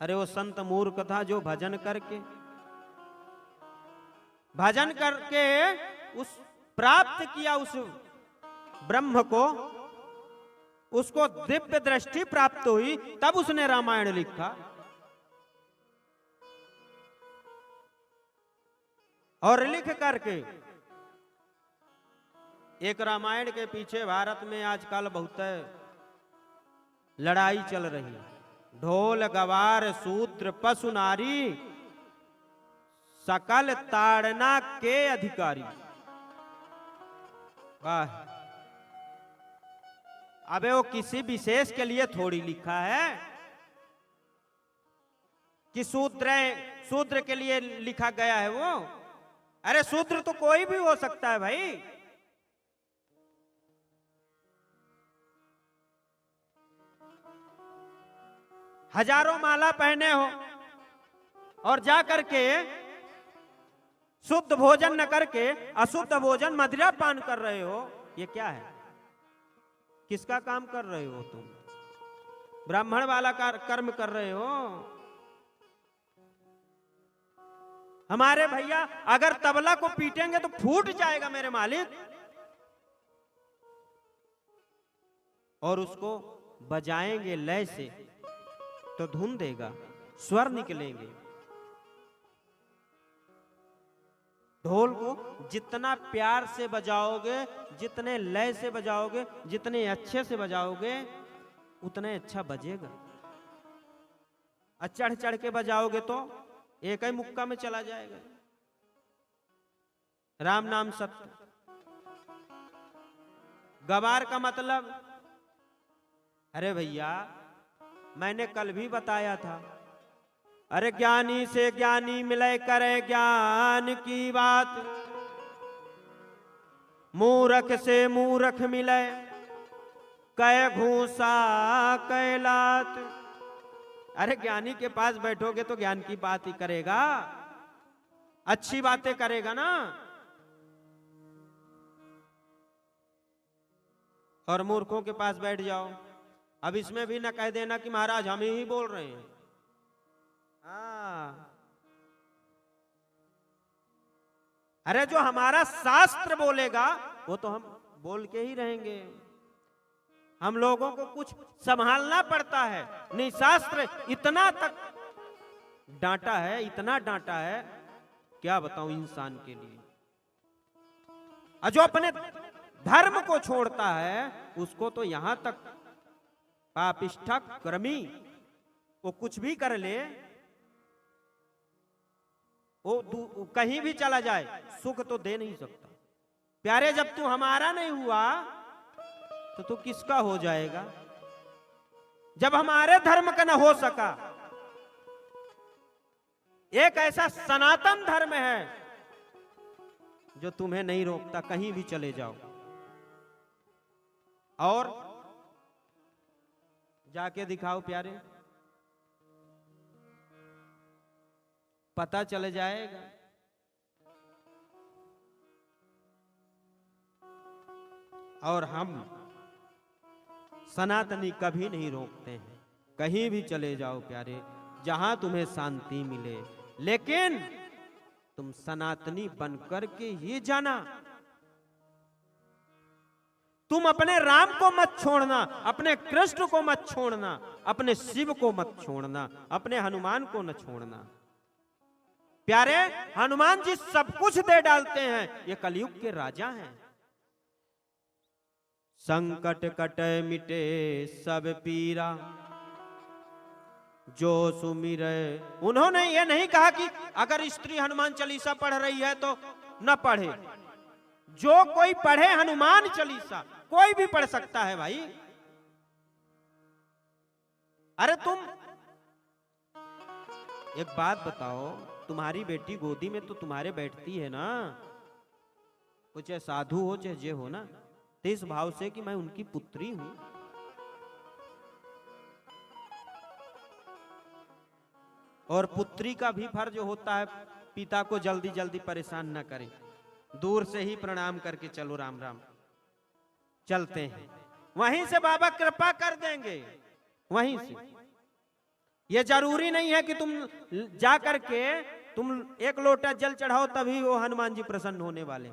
अरे वो संत मूर्ख था जो भजन करके उस प्राप्त किया उस ब्रह्म को, उसको दिव्य दृष्टि प्राप्त हुई, तब उसने रामायण लिखा। और लिख करके एक रामायण के पीछे भारत में आजकल बहुत लड़ाई चल रही है। ढोल गवार शूद्र पशु नारी सकल ताड़ना के अधिकारी। वाह, अबे वो किसी विशेष के लिए थोड़ी लिखा है कि शूद्र के लिए लिखा गया है वो। अरे शूद्र तो कोई भी हो सकता है भाई। हजारों माला पहने हो और जा करके शुद्ध भोजन न करके अशुद्ध भोजन मदिरा पान कर रहे हो, ये क्या है? किसका काम कर रहे हो तुम? ब्राह्मण वाला कर्म कर रहे हो। हमारे भैया अगर तबला को पीटेंगे तो फूट जाएगा मेरे मालिक, और उसको बजाएंगे लय से तो धुन देगा, स्वर निकलेंगे। ढोल को जितना प्यार से बजाओगे, जितने लय से बजाओगे, जितने अच्छे से बजाओगे, उतने अच्छा बजेगा। चढ़ चढ़ के बजाओगे तो एक ही मुक्का में चला जाएगा। राम नाम सत्य। गवार का मतलब, अरे भैया मैंने कल भी बताया था, अरे ज्ञानी से ज्ञानी मिले करे ज्ञान की बात, मूर्ख से मूर्ख मिले कह घूसा कैलात। अरे ज्ञानी के पास बैठोगे तो ज्ञान की बात ही करेगा, अच्छी बातें करेगा ना। और मूर्खों के पास बैठ जाओ, अब इसमें भी ना कह देना कि महाराज हम ही बोल रहे हैं। अरे जो हमारा शास्त्र बोलेगा वो तो हम बोल के ही रहेंगे। हम लोगों को कुछ संभालना पड़ता है। नहीं, शास्त्र इतना तक डांटा है, इतना डांटा है, क्या बताऊं इंसान के लिए। जो अपने धर्म को छोड़ता है उसको तो यहां तक पापिष्ठा क्रमी, वो कुछ भी कर ले, वो कहीं भी चला जाए सुख तो दे नहीं सकता। प्यारे जब तू हमारा नहीं हुआ तो तू किसका हो जाएगा? जब हमारे धर्म का न हो सका, एक ऐसा सनातन धर्म है जो तुम्हें नहीं रोकता, कहीं भी चले जाओ। और जाके दिखाओ प्यारे, पता चल जाएगा। और हम सनातनी कभी नहीं रोकते हैं, कहीं भी चले जाओ प्यारे, जहां तुम्हें शांति मिले, लेकिन तुम सनातनी बनकर के ये जाना, तुम अपने राम को मत छोड़ना, अपने कृष्ण को मत छोड़ना, अपने शिव को मत छोड़ना, अपने हनुमान को न छोड़ना। प्यारे हनुमान जी सब कुछ दे डालते हैं, ये कलयुग के राजा हैं। संकट कटे मिटे सब पीरा जो सुमिरे। उन्होंने ये नहीं कहा कि अगर स्त्री हनुमान चालीसा पढ़ रही है तो न पढ़े। जो कोई पढ़े हनुमान चालीसा, कोई भी पढ़ सकता है भाई। अरे तुम एक बात बताओ, तुम्हारी बेटी गोदी में तो तुम्हारे बैठती है ना, वो चाहे साधु हो चाहे जे हो ना, तो इस भाव से कि मैं उनकी पुत्री हूं। और पुत्री का भी फर्ज होता है पिता को जल्दी जल्दी परेशान न करे, दूर से ही प्रणाम करके चलो राम राम, चलते हैं, वहीं से बाबा कृपा कर देंगे, वहीं से। ये जरूरी नहीं है कि तुम जा करके तुम एक लोटा जल चढ़ाओ तभी वो हनुमान जी प्रसन्न होने वाले।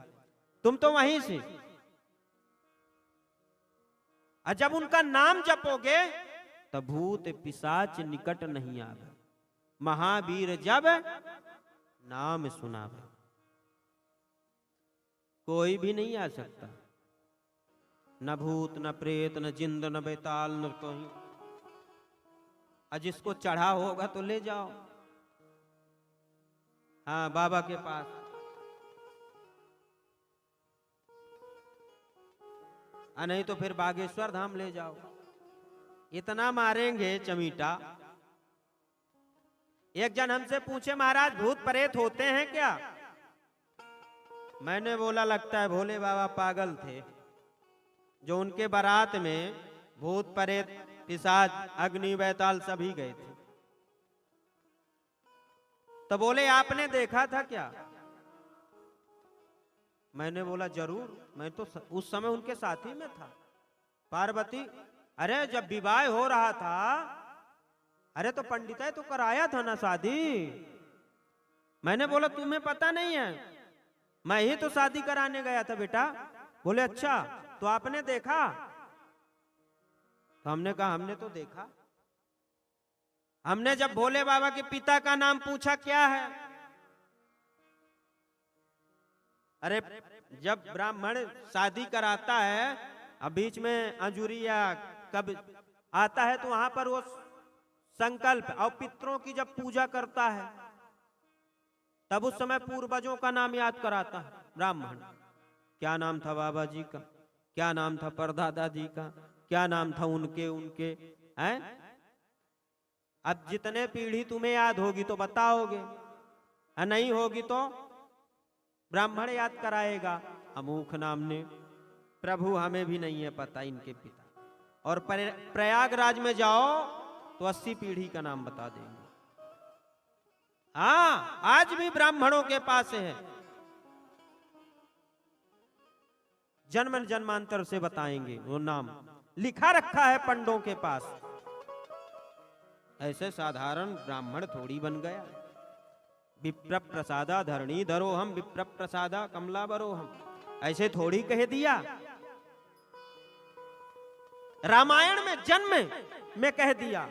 तुम तो वहीं से, और जब उनका नाम जपोगे तब भूत पिशाच निकट नहीं आवे। महावीर जब नाम सुनावे, कोई भी नहीं आ सकता, न भूत न प्रेत न जिंद न बेताल न कोई। और जिसको चढ़ा होगा तो ले जाओ, हाँ, बाबा के पास। नहीं तो फिर बागेश्वर धाम ले जाओ। इतना मारेंगे चमीटा। एक जन हमसे पूछे, महाराज भूत प्रेत होते हैं क्या? मैंने बोला लगता है भोले बाबा पागल थे, जो उनके बारात में भूत प्रेत पिशाच अग्नि बैताल सभी गए थे। तो बोले आपने देखा था क्या? मैंने बोला जरूर, मैं तो उस समय उनके साथी में था। पार्वती, अरे जब विवाह हो रहा था, अरे तो पंडिताई तो कराया था ना शादी। मैंने बोला तुम्हें पता नहीं है, मैं ही तो शादी कराने गया था बेटा। बोले अच्छा, तो आपने देखा? तो हमने कहा हमने तो देखा। हमने जब भोले बाबा के पिता का नाम पूछा क्या है, अरे जब ब्राह्मण शादी कराता है, अब बीच में अंजूरी या कब आता है, तो वहां पर वो संकल्प और पितरों की जब पूजा करता है, तब उस समय पूर्वजों का नाम याद कराता है ब्राह्मण। क्या नाम था बाबा जी का, क्या नाम था परदादा जी का, क्या नाम था उनके उनके हैं। अब जितने पीढ़ी तुम्हें याद होगी तो बताओगे, और नहीं होगी तो ब्राह्मण याद कराएगा अमूख नाम ने। प्रभु हमें भी नहीं है पता इनके पिता। और प्रयागराज में जाओ तो 80 पीढ़ी का नाम बता देंगे। हाँ, आज भी ब्राह्मणों के पास है, जन्म जन्मांतर से बताएंगे वो नाम, लिखा रखा है पंडों के पास। ऐसे साधारण ब्राह्मण थोड़ी बन गया। विप्र प्रसादा धरणी धरो हम, विप्र प्रसादा कमला बरो हम, ऐसे थोड़ी कह दिया। रामायण में जन्म में कह दिया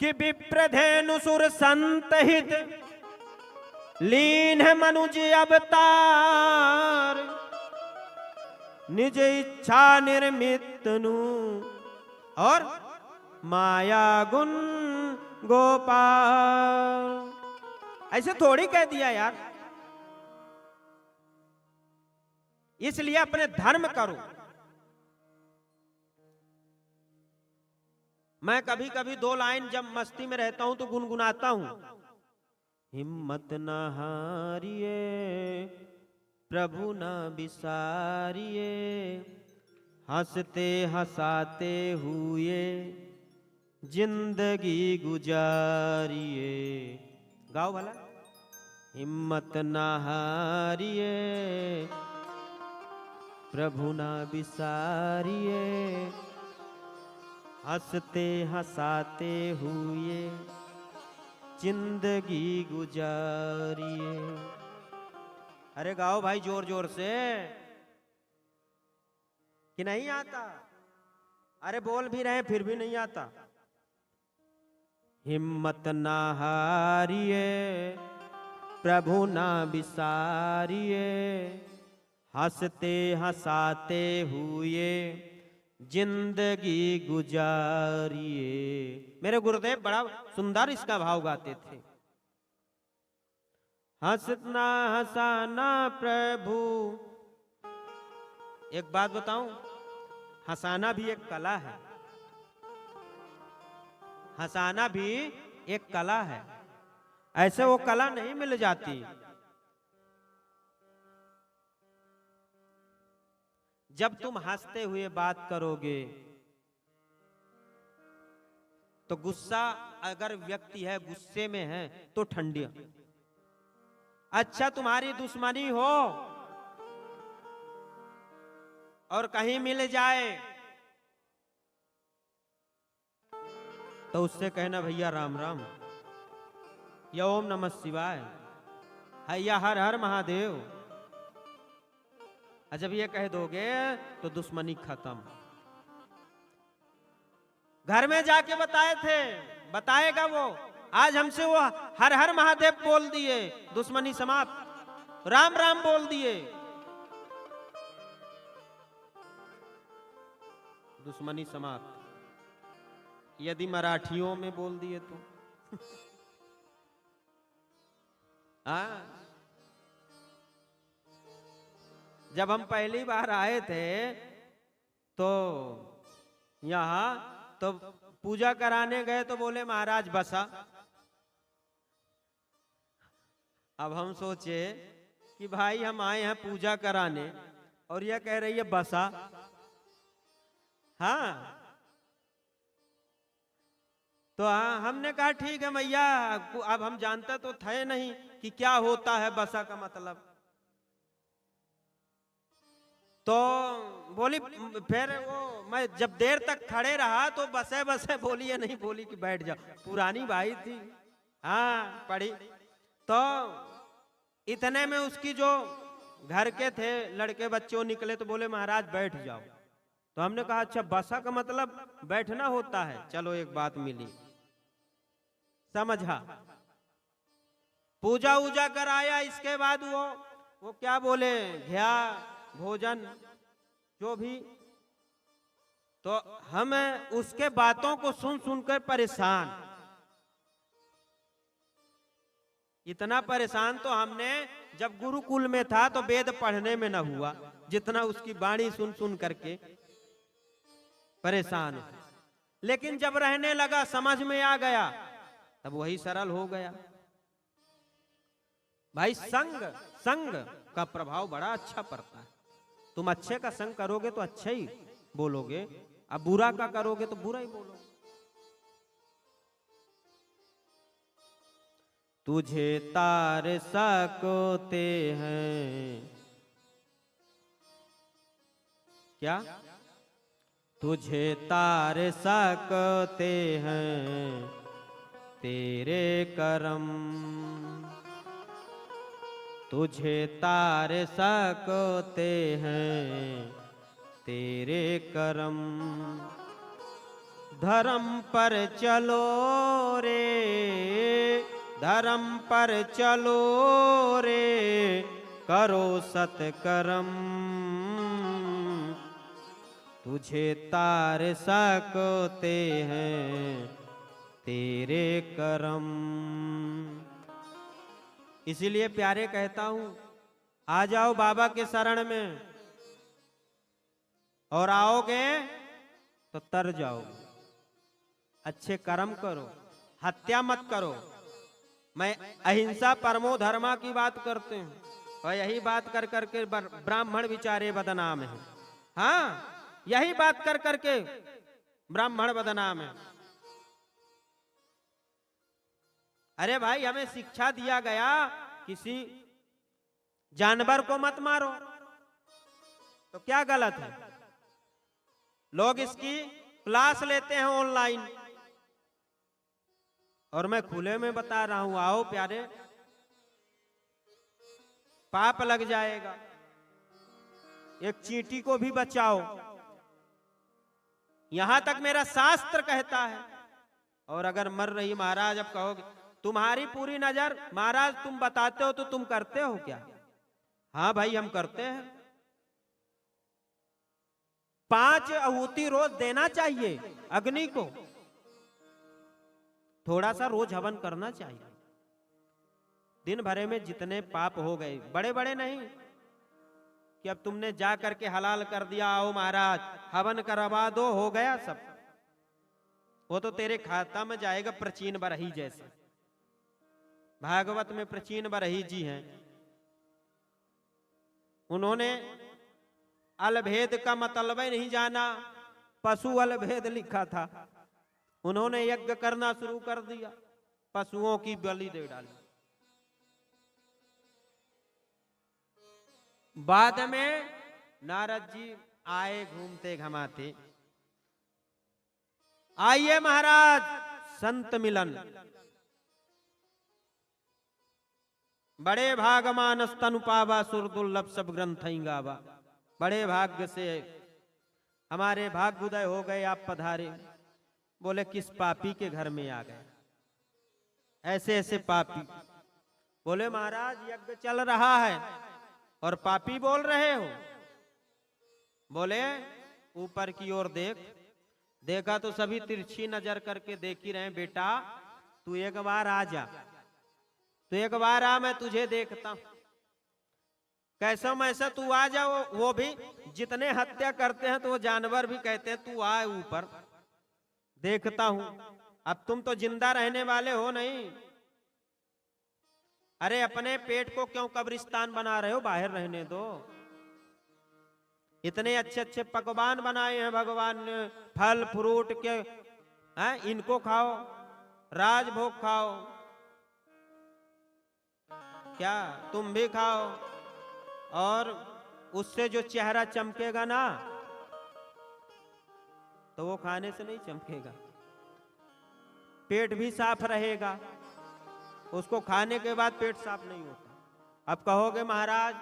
कि विप्रधेनु सुर संतहित लीन है मनुज अवतार, निज इच्छा निर्मित नु और माया गुण गोपाल। ऐसे थोड़ी कह दिया यार। इसलिए अपने धर्म करो। मैं कभी कभी 2 लाइन जब मस्ती में रहता हूं तो गुनगुनाता हूं। हिम्मत न हारिए प्रभु न बिसारिए, हंसते हंसाते हुए जिंदगी गुजारिए। गाओ भला। हिम्मत न हारिए प्रभु न बिसारिए, हंसते हंसाते हुए जिंदगी गुजारिए। अरे गाओ भाई जोर जोर से, कि नहीं आता? अरे बोल भी रहे फिर भी नहीं आता। हिम्मत ना हारिए प्रभु ना बिसारिए, हंसते हंसाते हुए जिंदगी गुजारिए। मेरे गुरुदेव बड़ा सुंदर इसका भाव गाते थे। हंसना हंसाना प्रभु। एक बात बताऊं, हंसाना भी एक कला है। हंसाना भी एक कला है, ऐसे वो कला नहीं मिल जाती। जब तुम हंसते हुए बात करोगे तो गुस्सा, अगर व्यक्ति है गुस्से में है तो ठंडी। अच्छा तुम्हारी दुश्मनी हो और कहीं मिल जाए तो उससे कहना भैया राम राम, या ओम नमः शिवाय, हैया हर हर महादेव। और जब ये कह दोगे तो दुश्मनी खत्म। घर में जाके बताए थे, बताएगा वो, आज हमसे वो हर हर महादेव बोल दिए, दुश्मनी समाप्त, राम राम बोल दिए, दुश्मनी समाप्त। यदि मराठियों में बोल दिए तो जब हम पहली बार आए थे तो यहाँ तो पूजा कराने गए तो बोले महाराज बसा। अब हम सोचे कि भाई हम आए हैं पूजा कराने और यह कह रही है बसा। हाँ तो हमने कहा ठीक है मैया, अब हम जानते तो थे नहीं कि क्या होता है बसा का मतलब। तो बोली, फिर वो मैं जब देर तक खड़े रहा तो बसे बसे बोली है, नहीं बोली कि बैठ जाओ, पुरानी भाई थी। हाँ पढ़ी। तो इतने में उसकी जो घर के थे लड़के बच्चों निकले तो बोले महाराज बैठ जाओ। तो हमने कहा अच्छा बसा का मतलब बैठना होता है, चलो एक बात मिली, समझा। पूजा उजा कराया, इसके बाद वो क्या बोले, घया भोजन जो भी, तो हम उसके बातों को सुन सुनकर परेशान, इतना परेशान तो हमने जब गुरुकुल में था तो वेद पढ़ने में न हुआ, जितना उसकी वाणी सुन सुन करके परेशान। लेकिन जब रहने लगा समझ में आ गया तब वही सरल हो गया। भाई संग का प्रभाव बड़ा अच्छा पड़ता है। तुम अच्छे का संग करोगे तो अच्छा ही बोलोगे, अब बुरा का करोगे तो बुरा ही बोलोगे। तुझे तार सकते हैं क्या, तुझे तार सकते हैं तेरे करम, तुझे तार सकते हैं तेरे करम। धर्म पर चलो रे, धर्म पर चलो रे, करो सत्कर्म, तुझे तार सकते हैं तेरे करम। इसीलिए प्यारे कहता हूं, आ जाओ बाबा के शरण में, और आओगे तो तर जाओगे। अच्छे कर्म करो, हत्या मत करो। मैं अहिंसा परमो धर्मा की बात करते हूँ, और यही बात कर करके ब्राह्मण बेचारे बदनाम है। हाँ यही बात कर करके ब्राह्मण बदनाम है। अरे भाई हमें शिक्षा दिया गया किसी जानवर को मत मारो, तो क्या गलत है? लोग इसकी क्लास लेते हैं ऑनलाइन, और मैं खुले में बता रहा हूं, आओ प्यारे, पाप लग जाएगा। एक चींटी को भी बचाओ, यहां तक मेरा शास्त्र कहता है। और अगर मर रही महाराज, अब कहोगे तुम्हारी पूरी नजर महाराज, तुम बताते हो तो तुम करते हो क्या? हाँ भाई हम करते हैं। 5 आहुति रोज देना चाहिए अग्नि को, थोड़ा सा रोज हवन करना चाहिए। दिन भरे में जितने पाप हो गए, बड़े बड़े नहीं कि अब तुमने जा करके हलाल कर दिया, आओ महाराज हवन करवा दो, हो गया सब, वो तो तेरे खाता में जाएगा प्राचीन बरही जैसे। भागवत में प्राचीन बरही जी हैं, उन्होंने अलभेद का मतलब नहीं जाना, पशु अलभेद लिखा था, उन्होंने यज्ञ करना शुरू कर दिया, पशुओं की बलि दे डाली। बाद में नारद जी आए घूमते घमाते, आइए महाराज संत मिलन। बड़े भाग मानस तनु पावा, सुर दुर्लभ सब ग्रंथ गावा। बड़े भाग्य से हमारे भाग्य उदय हो गए, आप पधारे। बोले किस पापी के घर में आ गए, ऐसे ऐसे पापी। बोले महाराज यज्ञ चल रहा है और पापी बोल रहे हो। बोले ऊपर की ओर देख। देखा तो सभी तिरछी नजर करके देख ही रहे। बेटा तू एक बार आ जा, तू एक बार आ, मैं तुझे देखता हूं। कैसा मैसा तू आ जा। वो भी जितने हत्या करते हैं तो वो जानवर भी कहते हैं तू आ ऊपर, देखता हूं। अब तुम तो जिंदा रहने वाले हो नहीं। अरे अपने पेट को क्यों कब्रिस्तान बना रहे हो, बाहर रहने दो। इतने अच्छे अच्छे पकवान बनाए हैं भगवान ने, फल फ्रूट के हैं, इनको खाओ, राजभोग खाओ। क्या तुम भी खाओ, और उससे जो चेहरा चमकेगा ना, तो वो खाने से नहीं चमकेगा। पेट भी साफ रहेगा, उसको खाने के बाद पेट साफ नहीं होता। अब कहोगे महाराज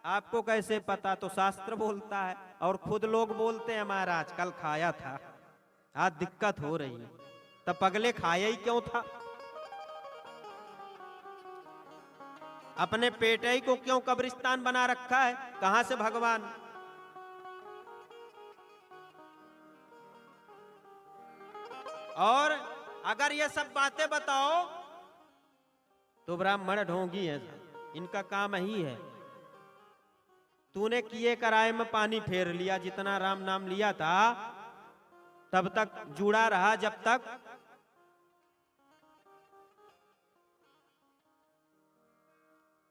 आपको कैसे पता, तो शास्त्र बोलता है और खुद लोग बोलते हैं महाराज कल खाया था, आज दिक्कत हो रही है। तब पगले खाया ही क्यों था, अपने पेट ही को क्यों कब्रिस्तान बना रखा है। कहां से भगवान। और अगर ये सब बातें बताओ तो ब्राह्मण ढोंगी है, इनका काम ही है। तूने किए कराए में पानी फेर लिया, जितना राम नाम लिया था तब तक जुड़ा रहा, जब तक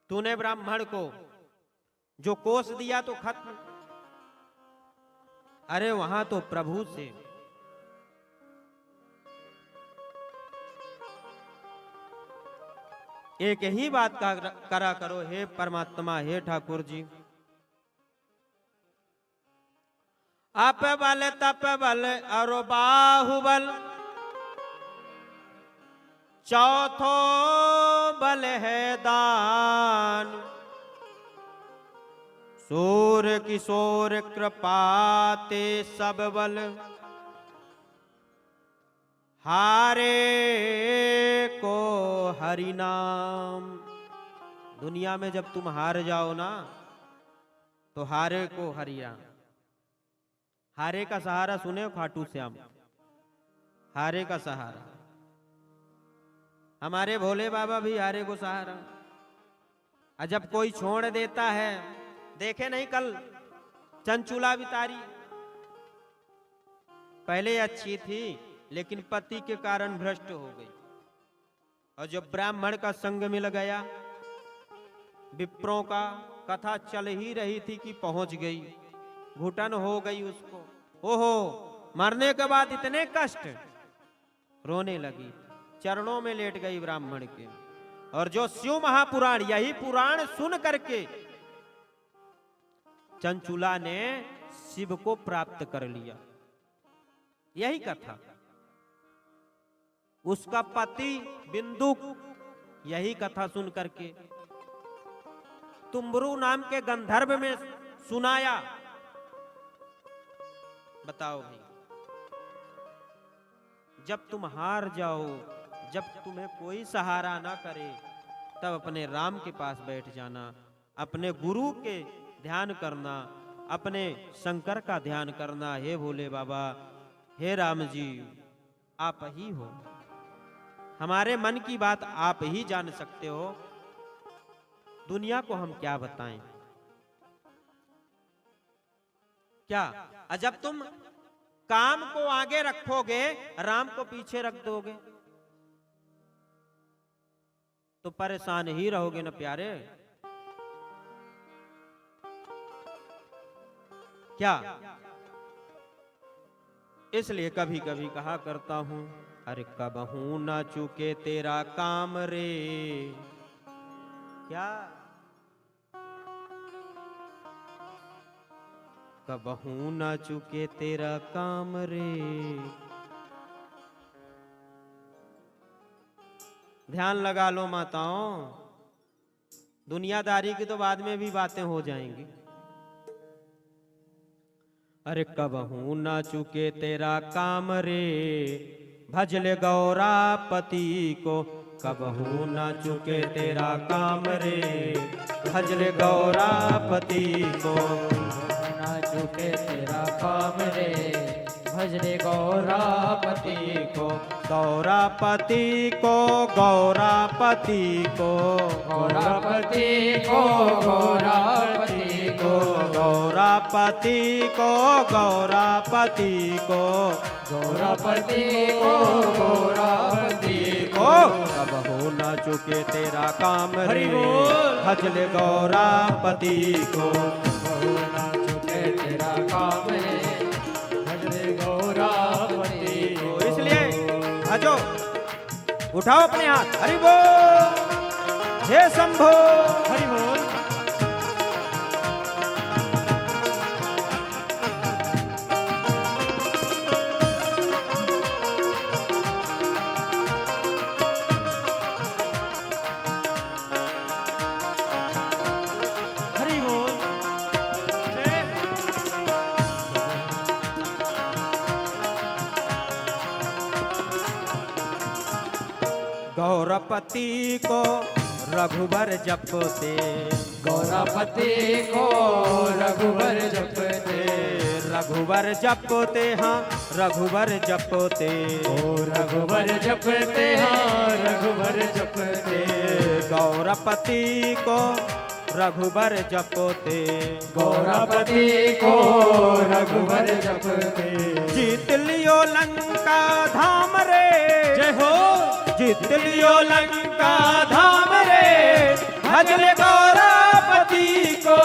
तूने ब्राह्मण को जो कोष दिया तो खत्म। अरे वहां तो प्रभु से एक ही बात करा करो, हे परमात्मा, हे ठाकुर जी। आप बल तप बल और बाहुबल, चौथो बल है दान। सूर किशोर कृपाते सब बल, हारे को हरि नाम। दुनिया में जब तुम हार जाओ ना, तो हारे को हरिया। हारे का सहारा सुने हो, खाटू श्याम, हारे का सहारा। हमारे भोले बाबा भी हारे को सहारा। और जब कोई छोड़ देता है, देखे नहीं कल चंचुला बितारी, पहले अच्छी थी लेकिन पति के कारण भ्रष्ट हो गई। और जब ब्राह्मण का संग मिल गया, विप्रों का कथा चल ही रही थी कि पहुंच गई, घुटन हो गई उसको। ओहो, मरने के बाद इतने कष्ट, रोने लगी, चरणों में लेट गई ब्राह्मण के। और जो शिव महापुराण, यही पुराण सुन करके चंचुला ने शिव को प्राप्त कर लिया। यही कथा। उसका पति बिंदुक यही कथा सुन करके तुम्बरू नाम के गंधर्व में सुनाया। बताओ भाई, जब तुम हार जाओ, जब तुम्हें कोई सहारा ना करे, तब अपने राम के पास बैठ जाना, अपने गुरु के ध्यान करना, अपने शंकर का ध्यान करना। हे भोले बाबा, हे राम जी, आप ही हो, हमारे मन की बात आप ही जान सकते हो, दुनिया को हम क्या बताएं। क्या जब तुम काम को आगे रखोगे, राम को पीछे रख दोगे, तो परेशान ही रहोगे ना प्यारे। क्या इसलिए कभी कभी कहा करता हूं, अरे कबहू ना चूके तेरा काम रे। क्या कबहू ना चूके तेरा काम रे, ध्यान लगा लो माताओं, दुनियादारी की तो बाद में भी बातें हो जाएंगी। अरे कबहू न चुके तेरा काम रे, भजले गौरापति को। कबहू न चुके तेरा काम रे, भजले गौरापति को। न चुके तेरा काम रे, भजले गौरापति को। गौरापति को, गौरापति को, गौरापति को, गौरापति को। गौरापति को, गौरापति को, गौरापति को, गौरापति को। कबहू न चुके तेरा काम रे, भजले गौरापति को। कबहू न चुके तेरा काम रे, भजले गौरापति को। इसलिए भजो, उठाओ अपने हाथ, हरि बोल, हे शंभो, हरि बोल। गौरापति को रघुबर जपते, गौरापति को रघुबर जपते। रघुबर जपते, हाँ रघुबर जपते। ओ रघुबर जपते, हाँ रघुबर जपते। गौरापति को रघुबर जपते, गौरापति को रघुबर जपते। जीत लियो लंका धाम रे, जय हो। जीत लियो लंका धाम रे, भजले गौरापति को।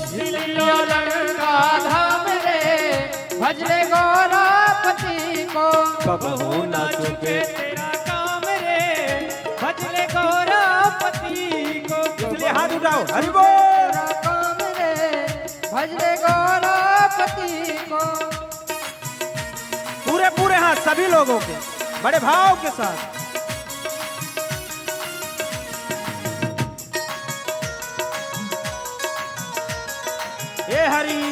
जीत लियो लंका धाम रे, भजले गौरापति को। कबहू न चुके तेरा काम रे, भजले गौरापति को। इसलिए हाथ उठाओ, हरि बोल। काम रे, भजले गौरापति को। पूरे पूरे हाथ सभी लोगों के, बड़े भाव के साथ। हे हरि,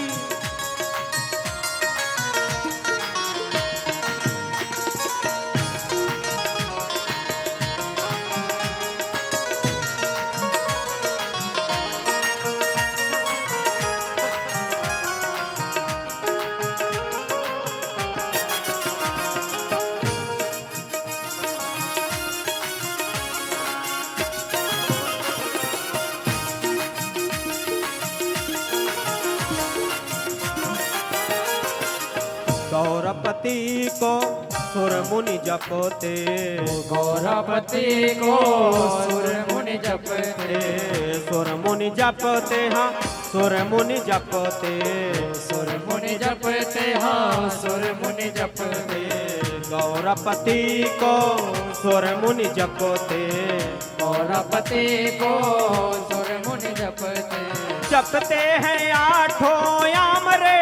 गौरापति को सुर मुनि जपते, गौरापति को सुर मुनि जपते। सुर मुनि जपते, हाँ सुर मुनि जपते। सुर मुनि जपते, हाँ सुर मुनि जपते। गौरापति को सुर मुनि जपते, गौरापति को सुर मुनि जपते। जपते हैं आठों याम रे,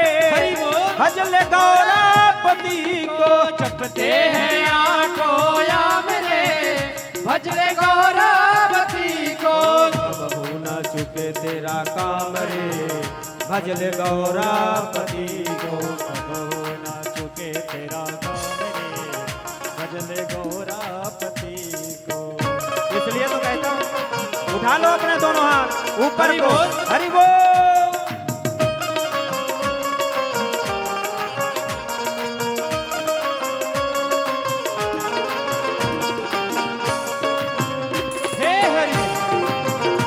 भजले गौरापति को। जपते हैं आठों याम रे, भजले गौरापति को। कबहू न चुके तेरा काम रे, भजले गौरापति को। कबहू न चुके तेरा काम रे, भजले गौरापति को। इसलिए तो कहता हूँ, उठा लो अपने दोनों हाथ ऊपर को, हरि बोल। हे हरि,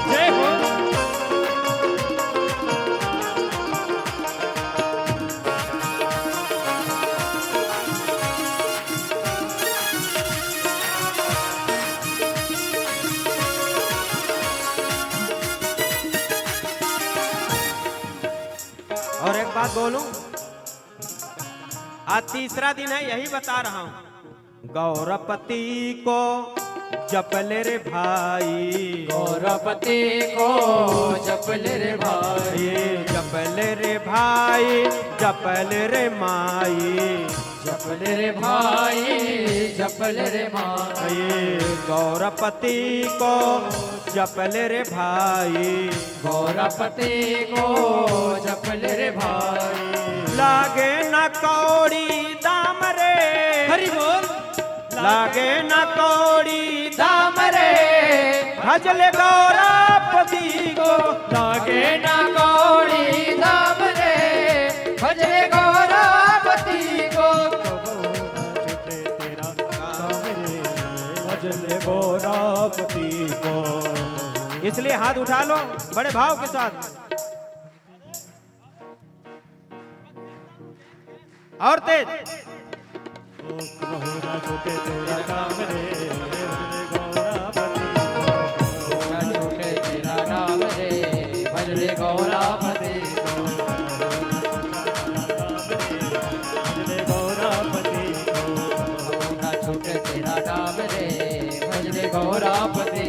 जय हो। और एक बात बोलूं, आज तीसरा दिन है, यही बता रहा हूं। गौरापति को जप ले रे भाई, गौरपति को जप ले रे भाई, ये जप ले रे भाई, जप ले रे माई, जप ले रे भाई, जप ले रे माई, ये गौरपति को जप ले रे भाई, गौरपति को जप ले रे भाई, लागे न कौड़ी दाम रे, हरि बोल, लागे न कौड़ी दाम रे, भजल गौरपति को, लागे ना कौड़ी दाम रे, भजले गौरपति को, भजल गौरपति को। इसलिए हाथ उठा लो बड़े भाव के साथ, और तेज। छूटे तेरा नाम रे, भजले गौरपति को, छूटे तेरा नाम रे, भजले गौरपति,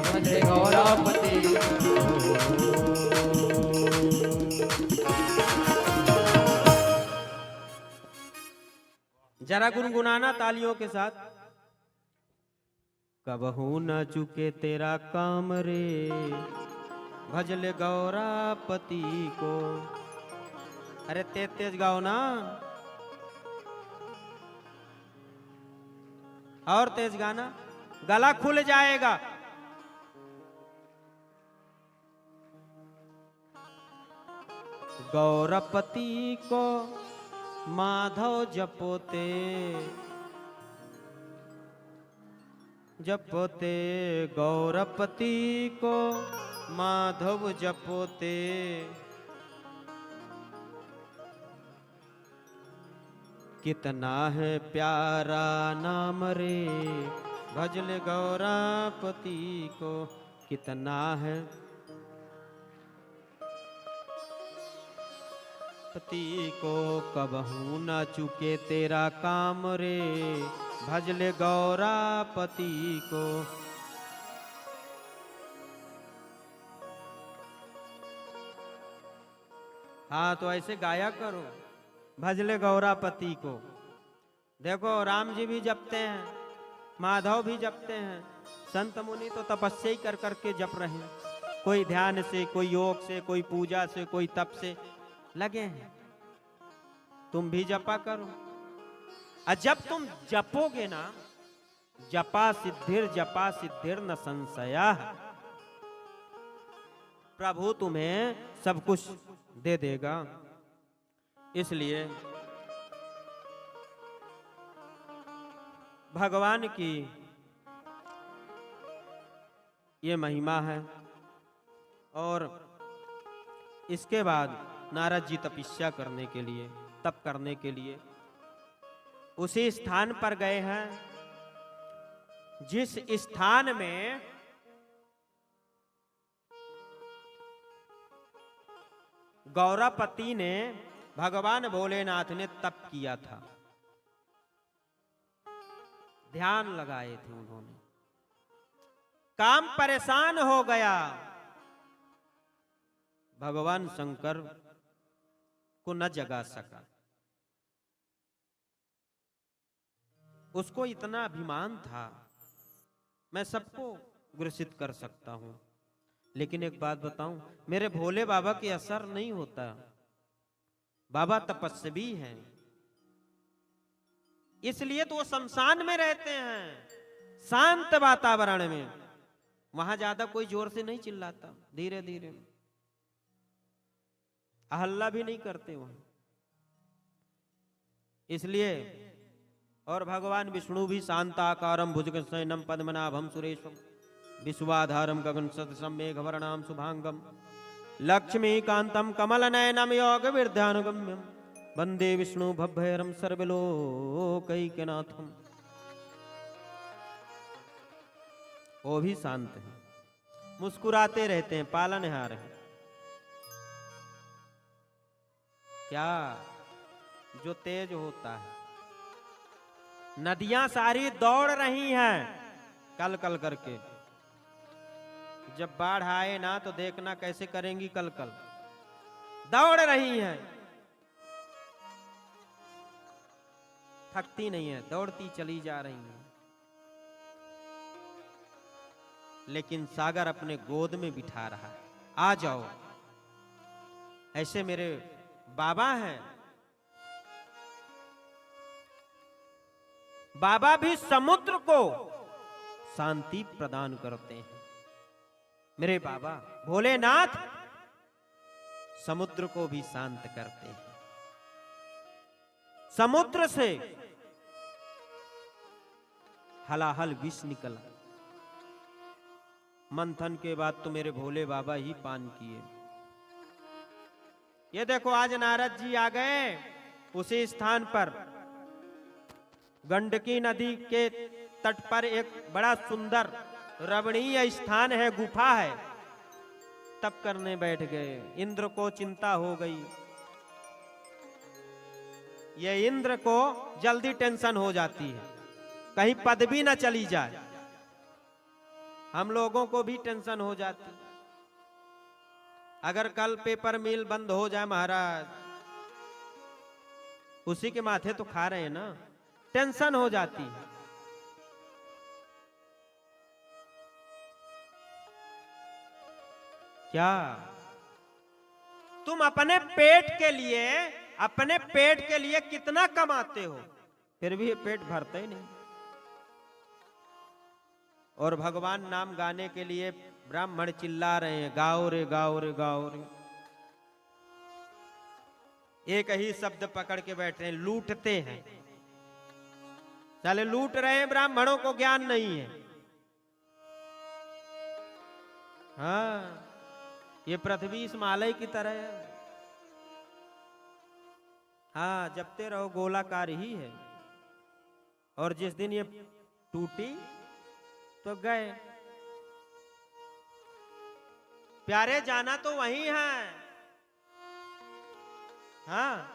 भजले गौरपति, जरा गुनगुनाना तालियों के साथ। कबहू न चुके तेरा काम रे, भजले गौरापति को। अरे तेज तेज गाओ ना, और तेज गाना, गला खुल जाएगा। गौरपति को माधव जपोते, जपोते गौरपति को माधव जपोते। कितना है प्यारा नाम रे, भजल गौरपति को। कितना है पति को, कबहू न चुके तेरा काम रे, भजले गौरापति को। हाँ तो ऐसे गाया करो, भजले गौरापति को। देखो राम जी भी जपते हैं, माधव भी जपते हैं, संत मुनि तो तपस्या ही कर करके जप रहे हैं। कोई ध्यान से, कोई योग से, कोई पूजा से, कोई तप से लगे हैं। तुम भी जपा करो, और जब तुम जपोगे ना, जपा सिद्धिर न संशयः, प्रभु तुम्हें सब कुछ दे देगा। इसलिए भगवान की ये महिमा है। और इसके बाद नारद जी तपस्या करने के लिए, तप करने के लिए उसी स्थान पर गए हैं जिस स्थान में गौरापति ने, भगवान भोलेनाथ ने तप किया था, ध्यान लगाए थे उन्होंने। काम परेशान हो गया, भगवान शंकर को न जगा सका। उसको इतना अभिमान था, मैं सबको ग्रसित कर सकता हूं। लेकिन एक बात बताऊं, मेरे भोले बाबा के असर नहीं होता। बाबा तपस्वी हैं, इसलिए तो वो शमशान में रहते हैं, शांत वातावरण में। वहां ज्यादा कोई जोर से नहीं चिल्लाता, धीरे धीरे, हल्ला भी नहीं करते वहां। इसलिए और भगवान विष्णु भी शांताकारं भुजगशयनं पद्मनाभं सुरेशं विश्वाधारं गगनसदृशं मेघवर्णां शुभांगं लक्ष्मीकान्तं कमलनयनं योगविद्यानुगम्यं वंदे विष्णु भवभयहरं सर्वलोकैकनाथं। वो भी शांत है, मुस्कुराते रहते हैं, पालनहार है। क्या जो तेज होता है नदियां सारी दौड़ रही हैं कल कल करके। जब बाढ़ आए ना तो देखना कैसे करेंगी कल कल। दौड़ रही हैं, थकती नहीं है, दौड़ती चली जा रही हैं। लेकिन सागर अपने गोद में बिठा रहा है, आ जाओ। ऐसे मेरे बाबा हैं। बाबा भी समुद्र को शांति प्रदान करते हैं। मेरे बाबा भोलेनाथ समुद्र को भी शांत करते हैं। समुद्र से हलाहल विष निकला, मंथन के बाद तो मेरे भोले बाबा ही पान किए। ये देखो आज नारद जी आ गए उसी स्थान पर। गंडकी नदी के तट पर एक बड़ा सुंदर रमणीय स्थान है, गुफा है। तप करने बैठ गए। इंद्र को चिंता हो गई। ये इंद्र को जल्दी टेंशन हो जाती है, कहीं पदवी ना चली जाए। हम लोगों को भी टेंशन हो जाती, अगर कल पेपर मिल बंद हो जाए महाराज, उसी के माथे तो खा रहे हैं ना, टेंशन हो जाती है। क्या तुम अपने पेट के लिए कितना कमाते हो, फिर भी पेट भरते ही नहीं। और भगवान नाम गाने के लिए ब्राह्मण चिल्ला रहे हैं, गाओ रे गाओ रे गाओ रे। एक ही शब्द पकड़ के बैठे हैं, लूटते हैं। चले लूट रहे हैं, ब्राह्मणों को ज्ञान नहीं है। हाँ, ये पृथ्वी इस मालय की तरह है। हाँ, जपते रहो, गोलाकार ही है। और जिस दिन ये टूटी तो गए। प्यारे जाना तो वही है। हाँ,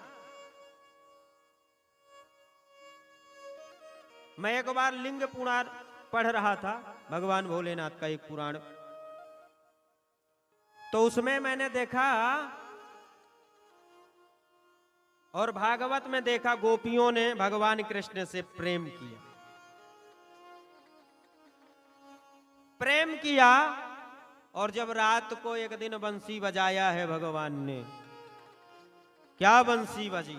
मैं एक बार लिंग पुराण पढ़ रहा था, भगवान भोलेनाथ का एक पुराण। तो उसमें मैंने देखा और भागवत में देखा, गोपियों ने भगवान कृष्ण से प्रेम किया। प्रेम किया और जब रात को एक दिन बंसी बजाया है भगवान ने, क्या बंसी बजी।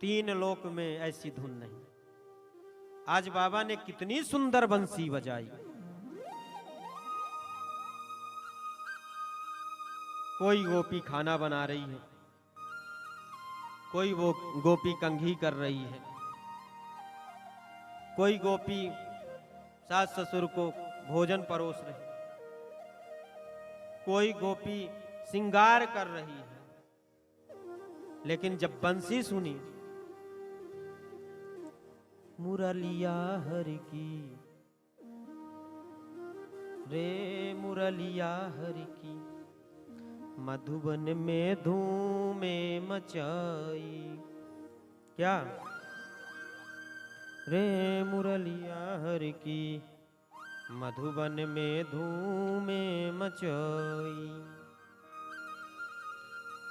3 लोक में ऐसी धुन नहीं। आज बाबा ने कितनी सुंदर बंसी बजाई। कोई गोपी खाना बना रही है, कोई वो गोपी कंघी कर रही है, कोई गोपी सास ससुर को भोजन परोस रही, कोई गोपी श्रृंगार कर रही है। लेकिन जब बंसी सुनी, मुरलिया हर की रे मुरलिया हर की, मधुबन में धूमें मचाई। क्या रे मुरलिया हर की, मधुबन में धूमें मचाई।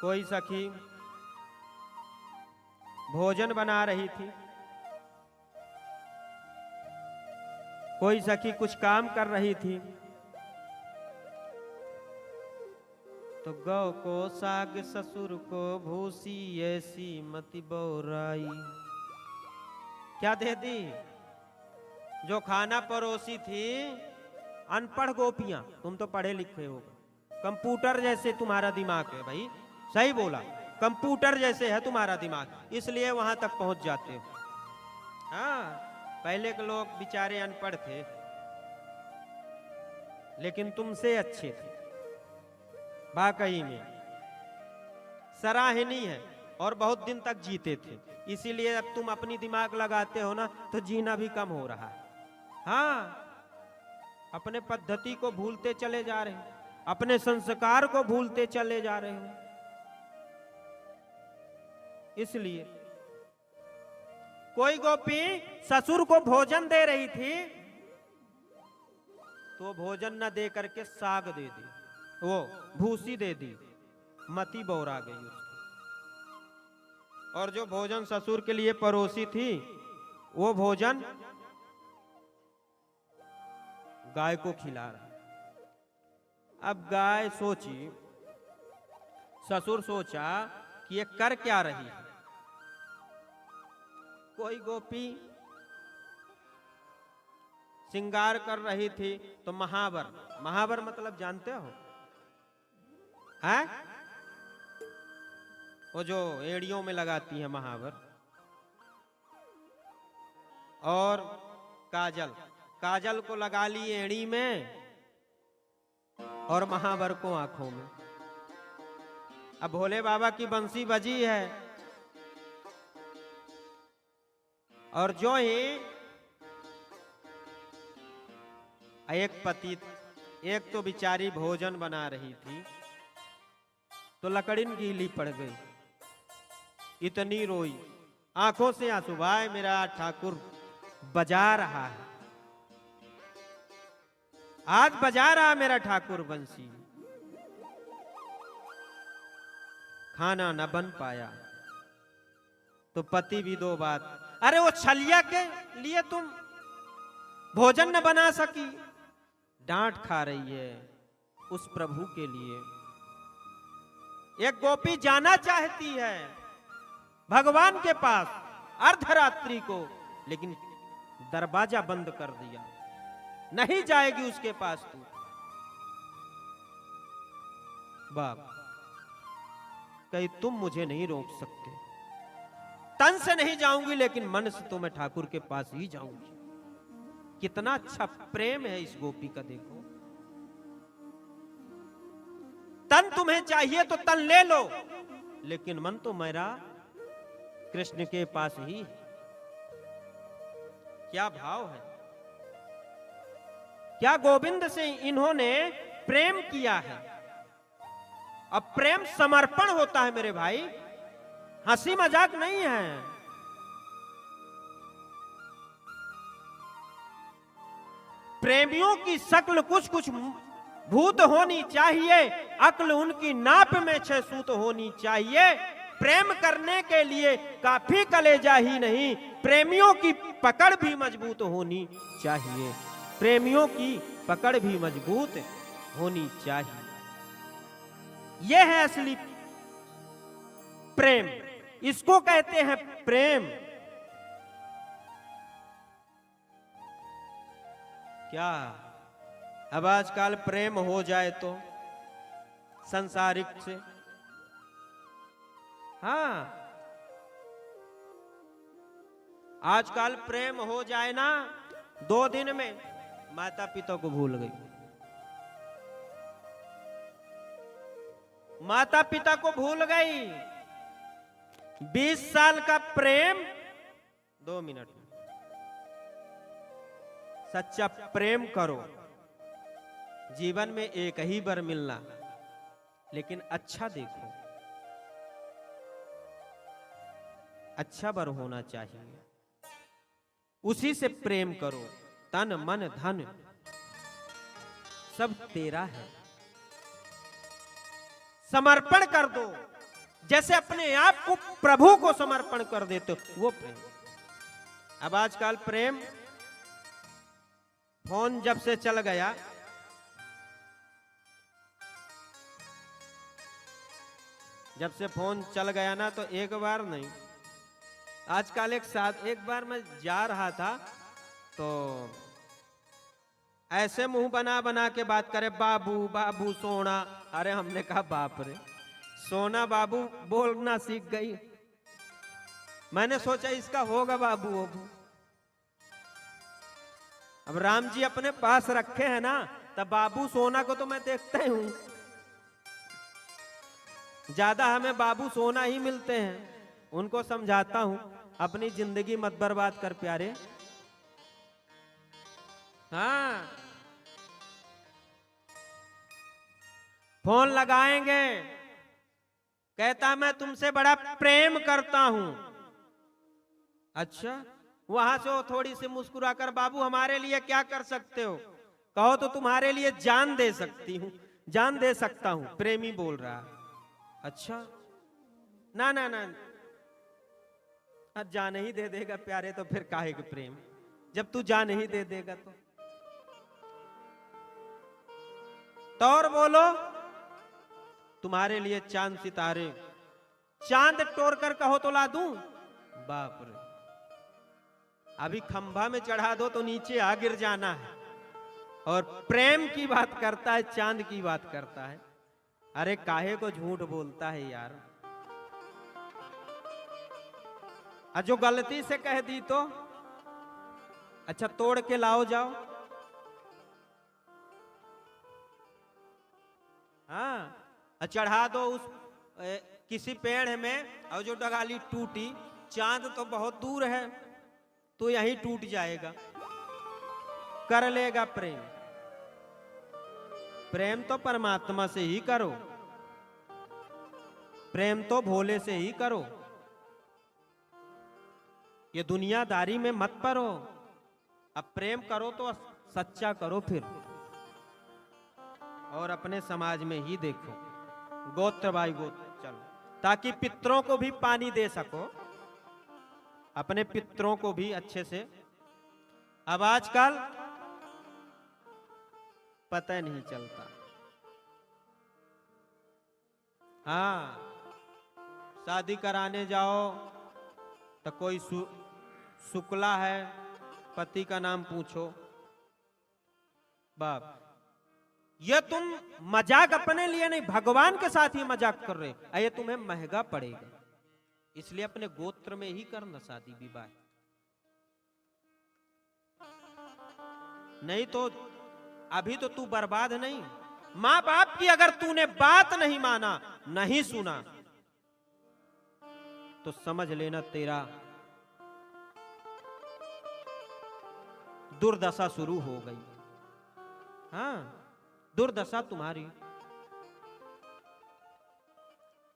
कोई सखी भोजन बना रही थी, कोई सखी कुछ काम कर रही थी। तो गौ को साग ससुर को भूसी ऐसी मति बौराई। क्या दे दी? जो खाना परोसी थी, अनपढ़ गोपियां। तुम तो पढ़े लिखे हो, कंप्यूटर जैसे तुम्हारा दिमाग है भाई, सही बोला, कंप्यूटर जैसे है तुम्हारा दिमाग, इसलिए वहां तक पहुंच जाते हो। हाँ, पहले के लोग बेचारे अनपढ़ थे, लेकिन तुमसे अच्छे थे, वाकई में सराहनीय है, और बहुत दिन तक जीते थे। इसीलिए अब तुम अपनी दिमाग लगाते हो ना, तो जीना भी कम हो रहा है। हाँ, अपने पद्धति को भूलते चले जा रहे हो, अपने संस्कार को भूलते चले जा रहे हो। इसलिए कोई गोपी ससुर को भोजन दे रही थी तो भोजन न दे करके साग दे दी, वो भूसी दे दी, मती बौरा गई उसकी। और जो भोजन ससुर के लिए परोसी थी वो भोजन गाय को खिला रहा। अब गाय सोची, ससुर सोचा कि ये कर क्या रही है। कोई गोपी श्रृंगार कर रही थी तो महावर, महावर मतलब जानते हो हैं? वो जो एड़ियों में लगाती है महावर, और काजल, काजल को लगा ली एड़ी में और महावर को आंखों में। अब भोले बाबा की बंसी बजी है और जो ही एक पति, एक तो बिचारी भोजन बना रही थी तो लकड़िन गीली पड़ गई, इतनी रोई, आंखों से आंसू, भाई मेरा ठाकुर बजा रहा है, आज बजा रहा मेरा ठाकुर बंसी, खाना न बन पाया। तो पति भी दो बात, अरे वो छलिया के लिए तुम भोजन न बना सकी, डांट खा रही है उस प्रभु के लिए। एक गोपी जाना चाहती है भगवान के पास अर्धरात्रि को, लेकिन दरवाजा बंद कर दिया, नहीं जाएगी उसके पास तू। बाप कहीं तुम मुझे नहीं रोक सकते, तन से नहीं जाऊंगी लेकिन मन से तो मैं ठाकुर के पास ही जाऊंगी। कितना अच्छा प्रेम है इस गोपी का, देखो। तन तुम्हें चाहिए तो तन ले लो, लेकिन मन तो मेरा कृष्ण के पास ही है। क्या भाव है, क्या गोविंद से इन्होंने प्रेम किया है। अब प्रेम समर्पण होता है मेरे भाई, हंसी मजाक नहीं है। प्रेमियों की शक्ल कुछ कुछ भूत होनी चाहिए, अक्ल उनकी नाप में 6 सूत होनी चाहिए। प्रेम करने के लिए काफी कलेजा ही नहीं, प्रेमियों की पकड़ भी मजबूत होनी चाहिए, प्रेमियों की पकड़ भी मजबूत होनी चाहिए। यह है असली प्रेम, इसको कहते हैं प्रेम। क्या अब आजकल प्रेम हो जाए तो संसारिक से, हाँ आजकल प्रेम हो जाए ना 2 दिन में माता पिता को भूल गई, माता पिता को भूल गई। 20 साल का प्रेम 2 मिनट में। सच्चा प्रेम करो, जीवन में एक ही बार मिलना, लेकिन अच्छा देखो, अच्छा बार होना चाहिए, उसी से प्रेम करो। तन मन धन सब तेरा है, समर्पण कर दो, जैसे अपने आप को प्रभु को समर्पण कर देते हो, वो प्रेम। अब आजकल प्रेम, फोन जब से चल गया, जब से फोन चल गया ना, तो एक बार नहीं, आजकल एक बार मैं जा रहा था तो ऐसे मुंह बना बना के बात करे, बाबू बाबू सोना। अरे हमने कहा बाप रे, सोना बाबू बोलना सीख गई। मैंने सोचा इसका होगा बाबू बाबू। अब राम जी अपने पास रखे हैं ना, तब बाबू सोना को तो मैं देखता ही हूं, ज्यादा हमें बाबू सोना ही मिलते हैं। उनको समझाता हूं, अपनी जिंदगी मत बर्बाद कर प्यारे। हाँ, फोन लगाएंगे कहता मैं तुमसे बड़ा प्रेम करता हूं। अच्छा, वहां से वो थोड़ी सी मुस्कुराकर, बाबू हमारे लिए क्या कर सकते हो? कहो तो तुम्हारे लिए जान दे सकती हूँ, जान दे सकता हूं। प्रेमी बोल रहा। अच्छा, ना ना ना, जान ही दे देगा प्यारे तो फिर काहे के प्रेम, जब तू जान ही दे देगा तो और बोलो, तुम्हारे लिए चांद सितारे, चांद तोड़ कर कहो तो ला दूं। बाप रे, अभी खंभा में चढ़ा दो तो नीचे आ गिर जाना है, और प्रेम की बात करता है, चांद की बात करता है। अरे काहे को झूठ बोलता है यार। जो गलती से कह दी तो अच्छा, तोड़ के लाओ जाओ। हाँ, चढ़ा दो उस किसी पेड़ में, और जो डगाली टूटी, चांद तो बहुत दूर है, तो यहीं टूट जाएगा। कर लेगा प्रेम। प्रेम तो परमात्मा से ही करो, प्रेम तो भोले से ही करो। ये दुनियादारी में मत पड़ो। अब प्रेम करो तो सच्चा करो फिर, और अपने समाज में ही देखो, गोत्र बाई गोत्र चलो, ताकि पितरों को भी पानी दे सको, अपने पितरों को भी अच्छे से। अब आजकल पता नहीं चलता। हाँ, शादी कराने जाओ तो कोई शुक्ला है, पति का नाम पूछो। बाप, ये तुम मजाक अपने लिए नहीं, भगवान के साथ ही मजाक कर रहे, ये तुम्हें महंगा पड़ेगा। इसलिए अपने गोत्र में ही करना शादी विवाह, नहीं तो अभी तो तू बर्बाद नहीं। माँ बाप की अगर तूने बात नहीं माना, नहीं सुना, तो समझ लेना तेरा दुर्दशा शुरू हो गई। हाँ, दुर्दशा तुम्हारी।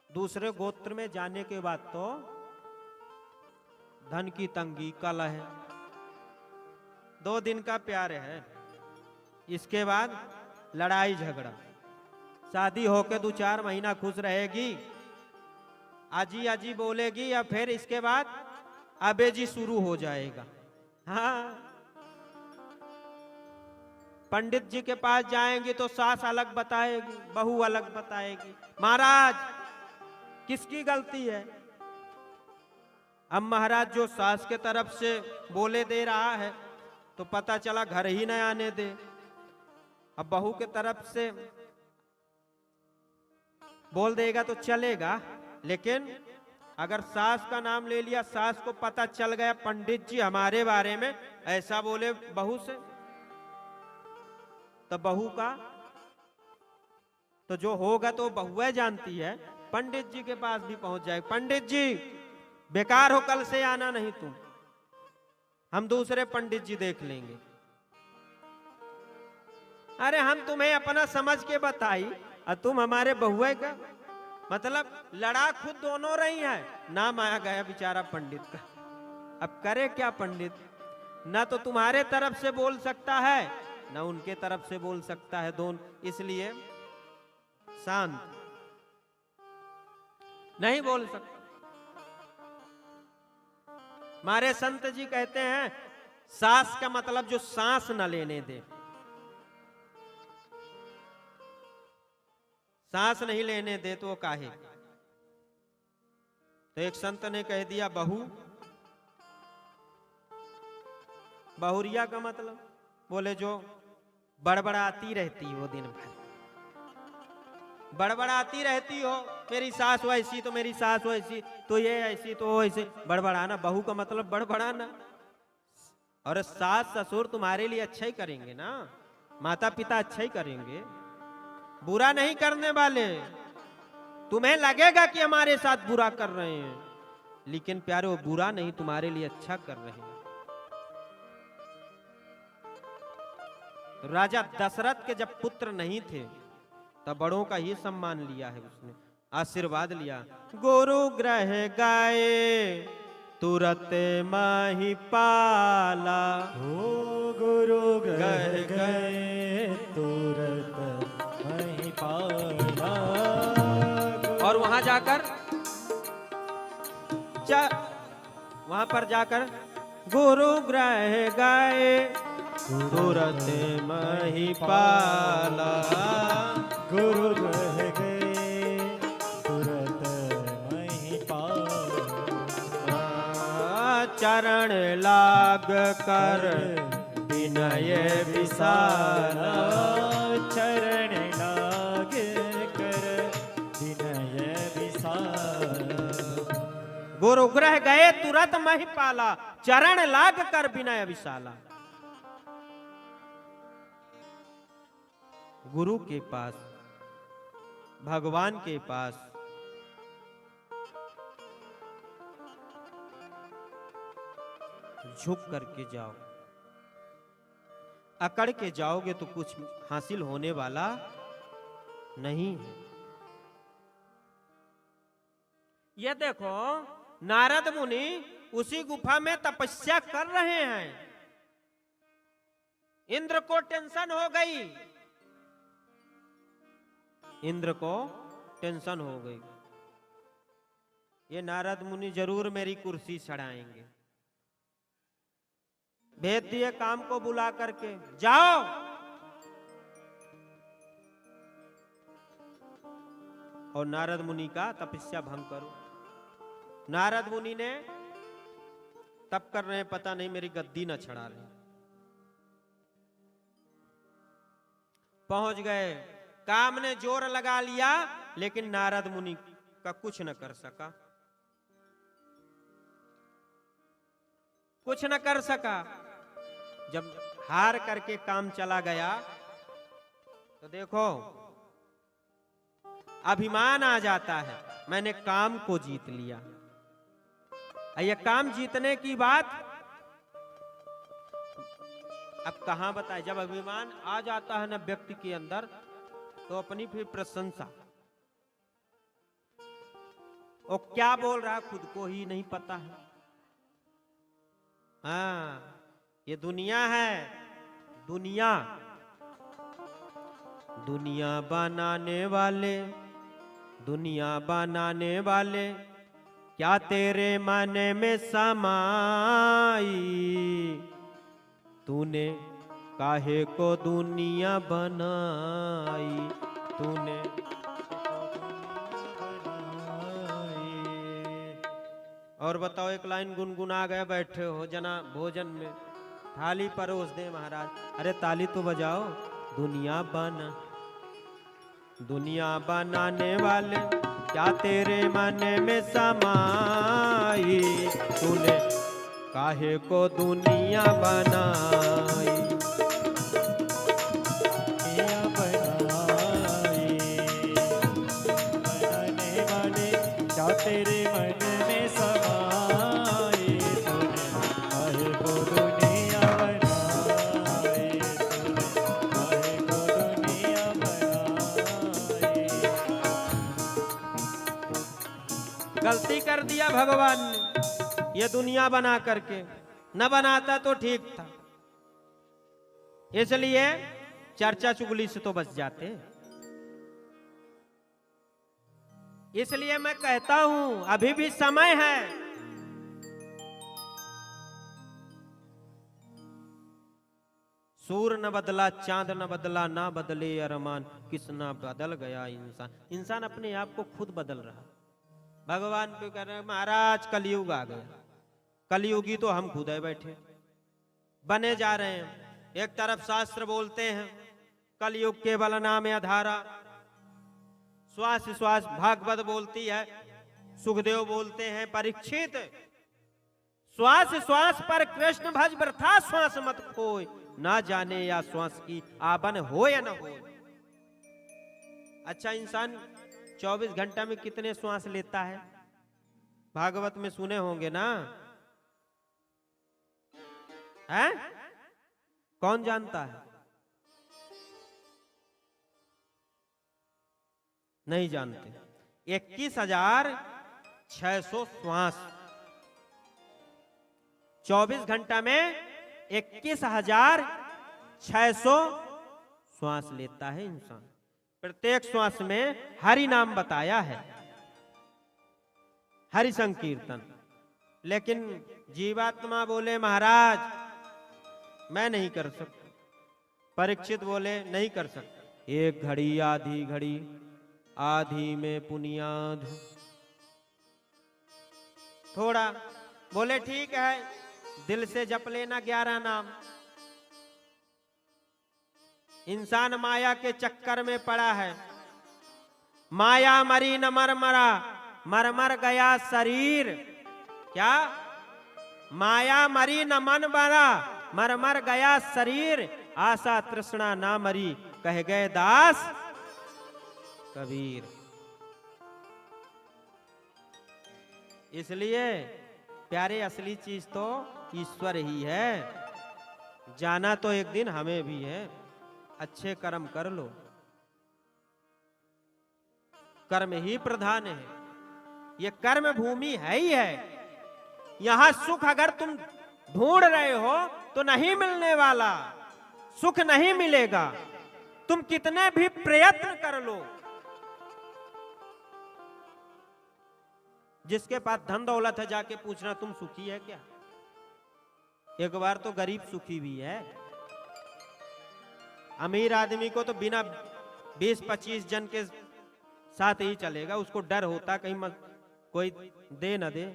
दूसरे गोत्र में जाने के बाद तो धन की तंगी, कलह, 2 दिन का प्यार है, इसके बाद लड़ाई झगड़ा। शादी होके 2-4 महीना खुश रहेगी, आजी आजी बोलेगी, या फिर इसके बाद अबेजी शुरू हो जाएगा। हाँ, पंडित जी के पास जाएंगे तो सास अलग बताएगी, बहू अलग बताएगी। महाराज किसकी गलती है? अब महाराज जो सास के तरफ से बोले दे रहा है, तो पता चला घर ही न आने दे। अब बहू के तरफ से बोल देगा तो चलेगा, लेकिन अगर सास का नाम ले लिया, सास को पता चल गया पंडित जी हमारे बारे में ऐसा बोले बहू से, तो बहू का तो जो होगा तो बहुआ जानती है। पंडित जी के पास भी पहुंच जाए, पंडित जी बेकार हो, कल से आना नहीं तुम, हम दूसरे पंडित जी देख लेंगे। अरे हम तुम्हें अपना समझ के बताई, और तुम हमारे बहुए का मतलब लड़ा खुद दोनों रही हैं। नाम आया गया बेचारा पंडित का। अब करे क्या पंडित? ना तो तुम्हारे तरफ से बोल सकता है, ना उनके तरफ से बोल सकता है, दोनों। इसलिए शांत, नहीं बोल सकता। हमारे संत जी कहते हैं, सास का मतलब जो सांस न लेने दे, सांस नहीं लेने दे तो वो काहे। तो एक संत ने कह दिया बहू, बहुरिया का मतलब बोले जो बड़बड़ाती रहती हो दिन भर, बड़बड़ाती रहती हो, मेरी सास वैसी तो मेरी सास वैसी, तो ये ऐसी तो वो ऐसी, बड़बड़ाना। बहू का मतलब बड़बड़ाना। और सास ससुर तुम्हारे लिए अच्छा ही करेंगे ना, माता पिता अच्छा ही करेंगे, बुरा नहीं करने वाले। तुम्हें लगेगा कि हमारे साथ बुरा कर रहे हैं, लेकिन प्यारे वो बुरा नहीं, तुम्हारे लिए अच्छा कर रहे हैं। राजा दशरथ के जब पुत्र नहीं थे, तब बड़ों का ही सम्मान लिया है उसने। आशीर्वाद लिया। गुरु ग्रह गाए तुरत माही पाला। ओ गुरु ग्रह गए तुरत मही पाला। और वहां जाकर वहां पर जाकर गुरु ग्रह गाए तुरत मही पाला। गुरु ग्रह गए तुरत मही पाला। चरण लाग कर विनय विसाला। चरण लाग कर विनय विसाला। गुरु ग्रह गए तुरत मही पाला। चरण लाग कर विनय विशाला। गुरु के पास, भगवान के पास झुक करके जाओ। अकड़ के जाओगे तो कुछ हासिल होने वाला नहीं है। ये देखो, नारद मुनि उसी गुफा में तपस्या कर रहे हैं। इंद्र को टेंशन हो गई, इंद्र को टेंशन हो गई। ये नारद मुनि जरूर मेरी कुर्सी चढ़ाएंगे। भेज दिए काम को बुला करके, जाओ और नारद मुनि का तपस्या भंग करो। नारद मुनि ने तब कर रहे हैं, पता नहीं मेरी गद्दी न छड़ा ले। पहुंच गए, काम ने जोर लगा लिया, लेकिन नारद मुनि का कुछ न कर सका, कुछ न कर सका। जब हार करके काम चला गया तो देखो, अभिमान आ जाता है, मैंने काम को जीत लिया। ये काम जीतने की बात अब कहां बताए। जब अभिमान आ जाता है ना व्यक्ति के अंदर, तो अपनी फिर प्रशंसा, वो क्या बोल रहा है खुद को ही नहीं पता है। हाँ, ये दुनिया है, दुनिया, दुनिया बनाने वाले, दुनिया बनाने वाले, क्या तेरे मन में समाई। तूने काहे को दुनिया बनाई, तूने। और बताओ, एक लाइन गुनगुना गए, बैठे हो जना भोजन में, थाली परोस दे महाराज, अरे ताली तो बजाओ। दुनिया बनाने वाले, क्या तेरे मन में समाई। तूने काहे को दुनिया बनाई, बनाई। बनाने वाले, क्या तेरे मन में समाई। तूने काहे को दुनिया बनाई, तूने काहे को दुनिया बनाई। गलती कर दिया भगवान ने ये दुनिया बना करके, न बनाता तो ठीक था। इसलिए चर्चा चुगली से तो बच जाते। इसलिए मैं कहता हूं, अभी भी समय है। सूर न बदला, चांद न बदला, ना बदले अरमान, किसना बदल गया इंसान। इंसान अपने आप को खुद बदल रहा। भगवान पे कह रहे हैं, महाराज कलयुग आ गया। कलयुगी तो हम खुद है बैठे, बने जा रहे हैं। एक तरफ शास्त्र बोलते हैं कलयुग केवल नाम आधारा, श्वास श्वास भागवत बोलती है, सुखदेव बोलते हैं परीक्षित, श्वास श्वास पर कृष्ण भज वृथा श्वास मत खोए, ना जाने या श्वास की आबन हो या न हो। अच्छा, इंसान 24 घंटा में कितने श्वास लेता है? भागवत में सुने होंगे ना, हैं? कौन जानता है? नहीं जानते। 21,600 श्वास। 24 घंटा में 21,600 श्वास लेता है इंसान। प्रत्येक श्वास में हरि नाम बताया है, हरि संकीर्तन। लेकिन जीवात्मा बोले महाराज मैं नहीं कर सकता। परीक्षित बोले नहीं कर सकता। एक घड़ी आधी घड़ी, आधी में पुनियाद। थोड़ा बोले ठीक है, दिल से जप लेना 11 नाम। इंसान माया के चक्कर में पड़ा है। माया मरी न मर मरा, मर मर गया शरीर। क्या? माया मरी न मन मरा, मर मर गया शरीर। आशा तृष्णा ना मरी, कह गए दास कबीर। इसलिए प्यारे असली चीज तो ईश्वर ही है। जाना तो एक दिन हमें भी है। अच्छे कर्म कर लो, कर्म ही प्रधान है। ये कर्म भूमि है ही है। यहां सुख अगर तुम ढूंढ रहे हो तो नहीं मिलने वाला, सुख नहीं मिलेगा। तुम कितने भी प्रयत्न कर लो। जिसके पास धन दौलत है जाके पूछना तुम सुखी है क्या? एक बार तो गरीब सुखी भी है। अमीर आदमी को तो बिना 20-25 जन के साथ ही चलेगा। उसको डर होता कहीं कोई दे न दे।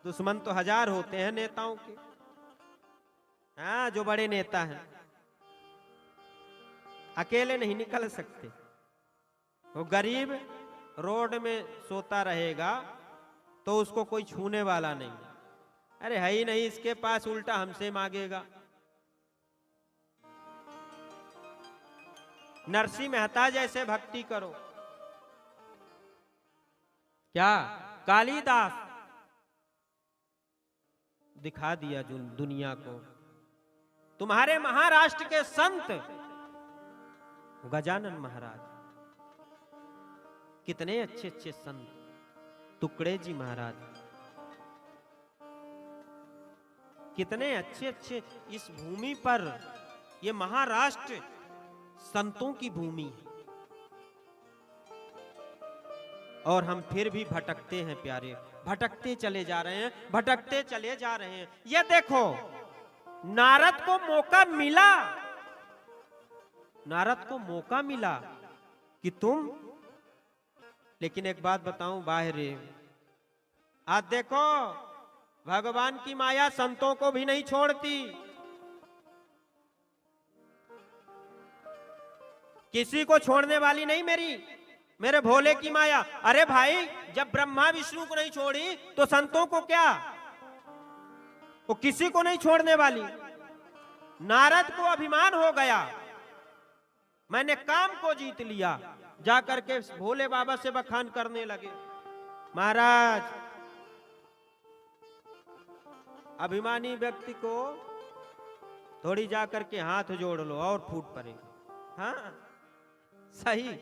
दुश्मन तो 1000 होते हैं नेताओं के। हाँ, जो बड़े नेता हैं अकेले नहीं निकल सकते। वो गरीब रोड में सोता रहेगा तो उसको कोई छूने वाला नहीं। अरे है ही नहीं इसके पास, उल्टा हमसे मांगेगा। नरसिंह मेहता जैसे भक्ति करो। क्या? कालिदास दिखा दिया जो दुनिया को। तुम्हारे महाराष्ट्र के संत गजानन महाराज, कितने अच्छे अच्छे संत। टुकड़े जी महाराज, कितने अच्छे अच्छे। इस भूमि पर, ये महाराष्ट्र संतों की भूमि है। और हम फिर भी भटकते हैं प्यारे, भटकते चले जा रहे हैं, भटकते चले जा रहे हैं। ये देखो, नारद को मौका मिला, नारद को मौका मिला कि तुम। लेकिन एक बात बताऊं बाहर, आज देखो भगवान की माया संतों को भी नहीं छोड़ती। किसी को छोड़ने वाली नहीं मेरे भोले की माया। अरे भाई, जब ब्रह्मा विष्णु को नहीं छोड़ी तो संतों को क्या? वो किसी को नहीं छोड़ने वाली। नारद को अभिमान हो गया, मैंने काम को जीत लिया। जाकर के भोले बाबा से बखान करने लगे, महाराज अभिमानी व्यक्ति को थोड़ी जाकर के हाथ जोड़ लो और फूट पड़ेगा। हाँ सही।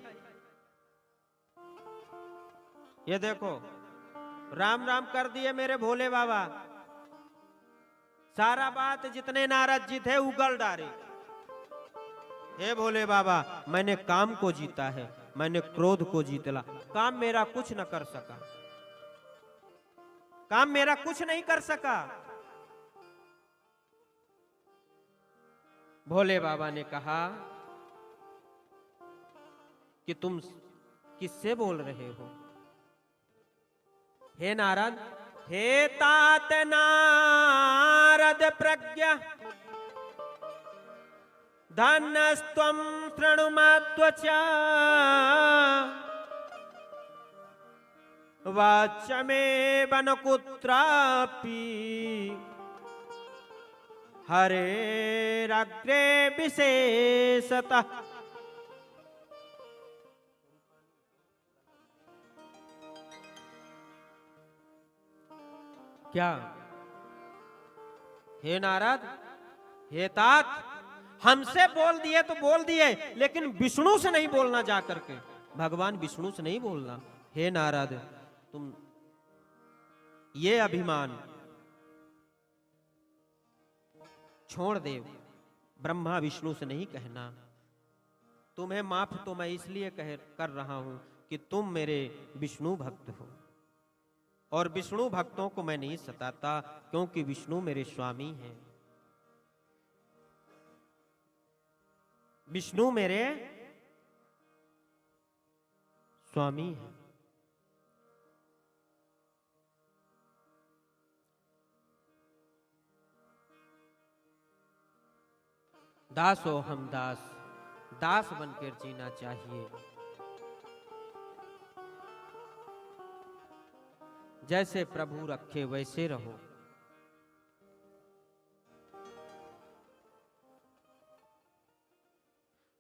ये देखो, राम राम कर दिए मेरे भोले बाबा। सारा बात जितने नारद जी थे उगल डाले। हे भोले बाबा, मैंने काम को जीता है, मैंने क्रोध को जीतला। काम मेरा कुछ न कर सका, काम मेरा कुछ नहीं कर सका। भोले बाबा ने कहा कि तुम किससे बोल रहे हो? हे नारद, हे तात नारद प्रज्ञा, धन्यस्त्वं शृणुमात्वचा, वाच्यमेव न कुत्रापि, हरेरग्रे विशेषतः। क्या? हे नारद, हे तात, हमसे बोल दिए तो बोल दिए, लेकिन विष्णु से नहीं बोलना। जाकर के भगवान विष्णु से नहीं बोलना। हे नारद, तुम ये अभिमान छोड़ दे। ब्रह्मा विष्णु से नहीं कहना। तुम्हें माफ तो मैं इसलिए कर रहा हूं कि तुम मेरे विष्णु भक्त हो, और विष्णु भक्तों को मैं नहीं सताता, क्योंकि विष्णु मेरे स्वामी हैं। विष्णु मेरे स्वामी हैं। दास हो हम दास, दास बनकर जीना चाहिए। जैसे प्रभु रखे वैसे रहो।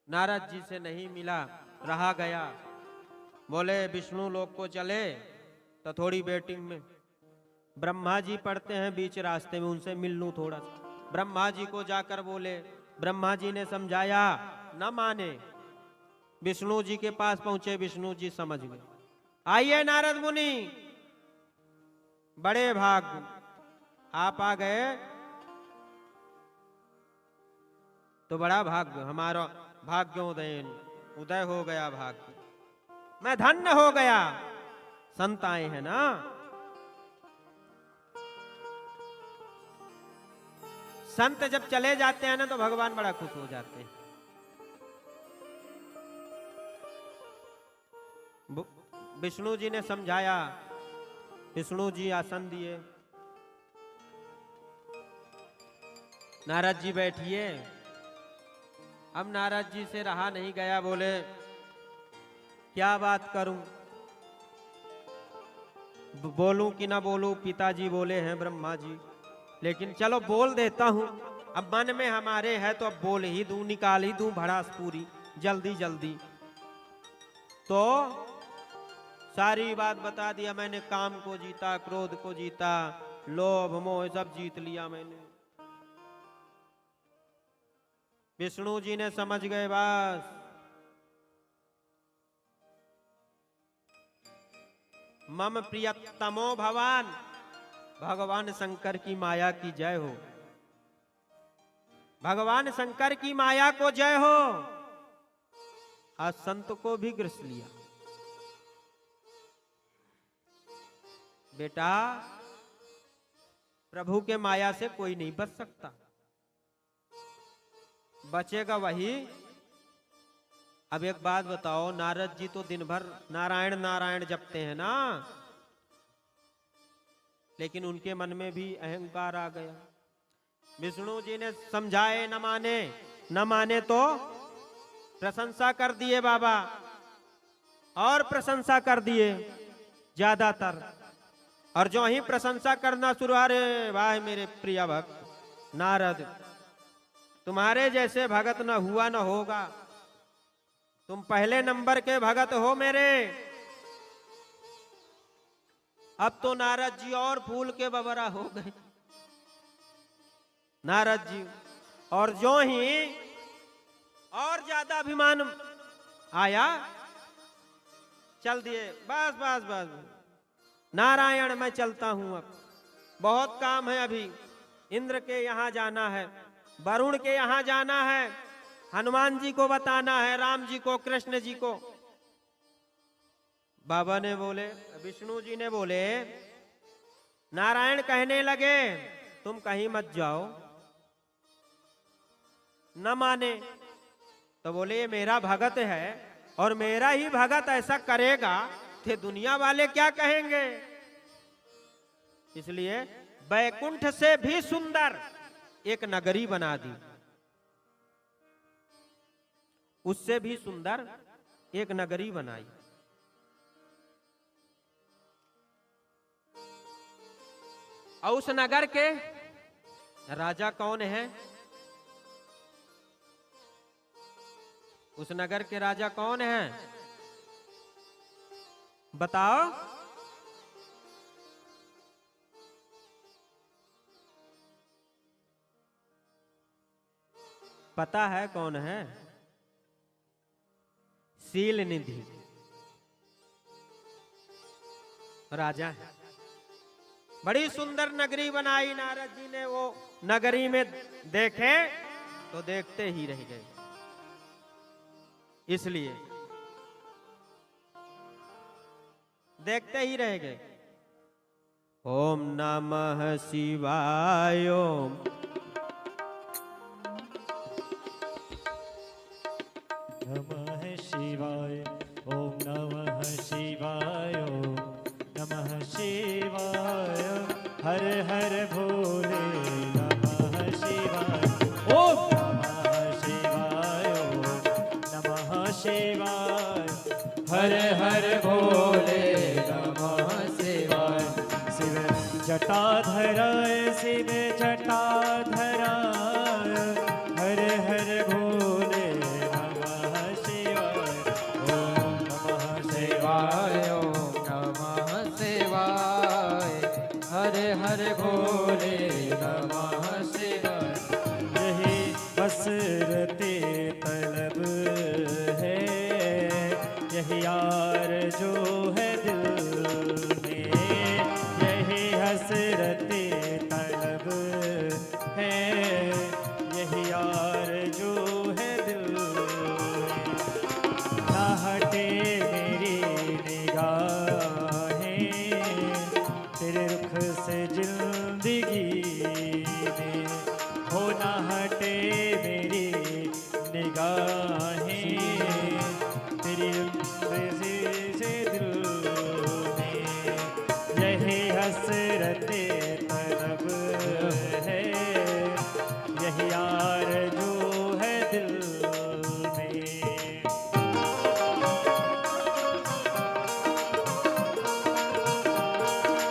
नारद जी से नहीं मिला, रहा गया। बोले विष्णु लोक को चले तो थोड़ी वेटिंग में ब्रह्मा जी पड़ते हैं बीच रास्ते में, उनसे मिल लूं थोड़ा सा। ब्रह्मा जी को जाकर बोले, ब्रह्मा जी ने समझाया, न माने। विष्णु जी के पास पहुंचे, विष्णु जी समझ गए। आइए नारद मुनि, बड़े भाग आप आ गए तो बड़ा भाग्य, हमारा भाग्योदय उदय हो गया, भाग्य मैं धन्य हो गया। संत आए हैं ना, संत जब चले जाते हैं ना तो भगवान बड़ा खुश हो जाते हैं। विष्णु जी ने समझाया, विष्णु जी आसन दिए। नारद जी बैठिए। अब नारद जी से रहा नहीं गया, बोले क्या बात करूं, बोलूं कि ना बोलूं। पिताजी बोले हैं ब्रह्मा जी, लेकिन चलो बोल देता हूं। अब मन में हमारे है तो अब बोल ही दूं, निकाल ही दूं भड़ास पूरी जल्दी जल्दी। तो सारी बात बता दिया मैंने। काम को जीता, क्रोध को जीता, लोभ मोह सब जीत लिया मैंने। विष्णु जी ने समझ गए, बस मम प्रियतमो भवान। भगवान शंकर की माया की जय हो, भगवान शंकर की माया को जय हो। आज संत को भी ग्रस लिया। बेटा, प्रभु के माया से कोई नहीं बच सकता, बचेगा वही। अब एक बात बताओ, नारद जी तो दिन भर नारायण नारायण जपते हैं ना, लेकिन उनके मन में भी अहंकार आ गया। विष्णु जी ने समझाए, न माने, न माने तो प्रशंसा कर दिए बाबा, और प्रशंसा कर दिए ज्यादातर। और जो ही प्रशंसा करना शुरू, अरे वाह मेरे प्रिय भक्त नारद, तुम्हारे जैसे भगत न हुआ न होगा, तुम पहले नंबर के भगत हो मेरे। अब तो नारद जी और फूल के बबरा हो गए नारद जी। और जो ही और ज्यादा अभिमान आया, चल दिए, बस बस बस नारायण मैं चलता हूं, अब बहुत काम है, अभी इंद्र के यहां जाना है, वरुण के यहां जाना है, हनुमान जी को बताना है, राम जी को, कृष्ण जी को। बाबा ने बोले, विष्णु जी ने बोले, नारायण कहने लगे तुम कहीं मत जाओ। न माने तो बोले ये मेरा भगत है, और मेरा ही भगत ऐसा करेगा तो दुनिया वाले क्या कहेंगे। इसलिए बैकुंठ से भी सुंदर एक नगरी बना दी, उससे भी सुंदर एक नगरी बनाई। और उस नगर के राजा कौन है? उस नगर के राजा कौन है बताओ? पता है कौन है? शील निधि। राजा है। बड़ी सुंदर नगरी बनाई नारद जी ने, वो नगरी में देखे तो देखते ही रह गए। इसलिए देखते ही रह गए। ओम नमः शिवाय, ओम नमः शिवाय, ओम नमः शिवाय, ओम नमः शिवाय, हर हर भोले नमः शिवाय, ओम नमः शिवाय, ओम नमः शिवाय, हर हर भोले नमः शिवाय। शिव जटाधराय, शिव जटाधराय, हर हर भोले नमः शिवाय, ओम नमः शिवाय, शिवाय ओम नमः शिवाय, हर हर भोले नमः शिवाय। यही हसरते तलब है, यही यार जो है दिल में, यही हसरते तलब है, यही यार जो है दिल में। ना हटे मेरी निगाहें तेरे रुख से जिंदगी में, हो ना हटे मेरी निगाहें तेरी रुख से दिल में। यही हसरते तलब है, यही यार जो है दिल में।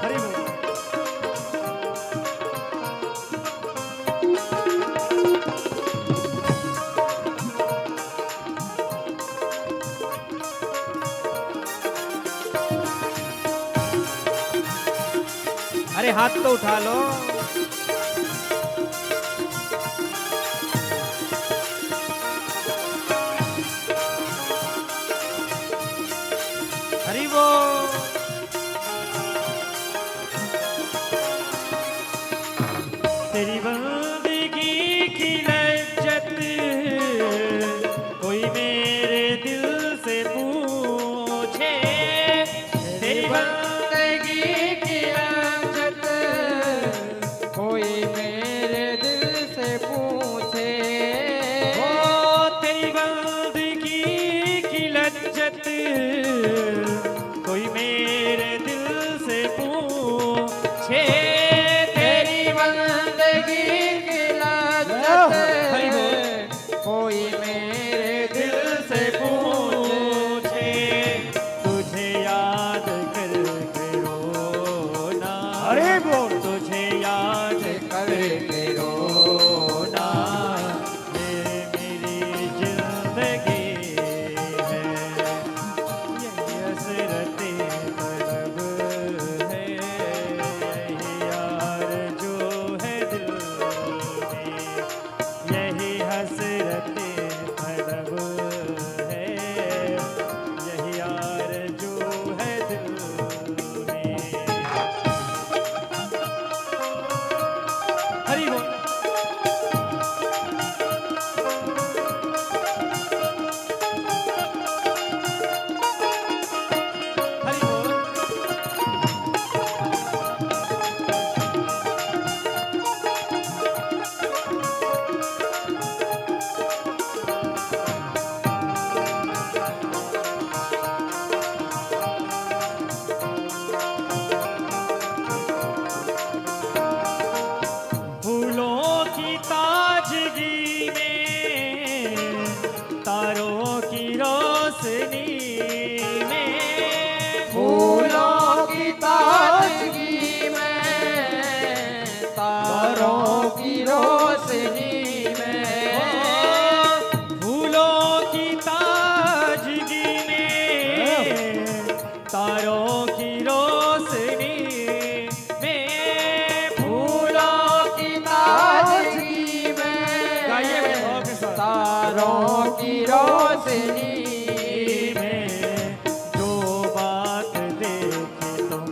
हरि बोल। अरे हाथ तो उठा लो। हरि बोल। तेरी बंदगी की लज्जत कोई मेरे दिल से पूछे, तेरी बंदगी की लज्जत कोई मेरे दिल से पूछे, ओ तेरी बंदगी की लज्जत कोई मेरे दिल से पूछे, तेरी बंदगी की हरि बोल। लज्जत कोई मेरे दिल से पूछे, तुझे याद करके रोना, अरे बोल, तुझे याद करके रोना, ये मेरी जिंदगी है, यही हसरते तलब है, यही यार जो है दिल में, यही हसरते तलब है, यही यार जो है दिल में। हरि बोल। हरि बोल। फूलों की ताजगी में, तारों की रोशनी में, फूलों की ताजगी में, तारों की रोशनी में, फूलों की ताजगी में, तारों की रोशनी में, फूलों की ताजगी में, गाइए मेरे भाव के साथ। तारों की रोशनी में जो बात देखी तुम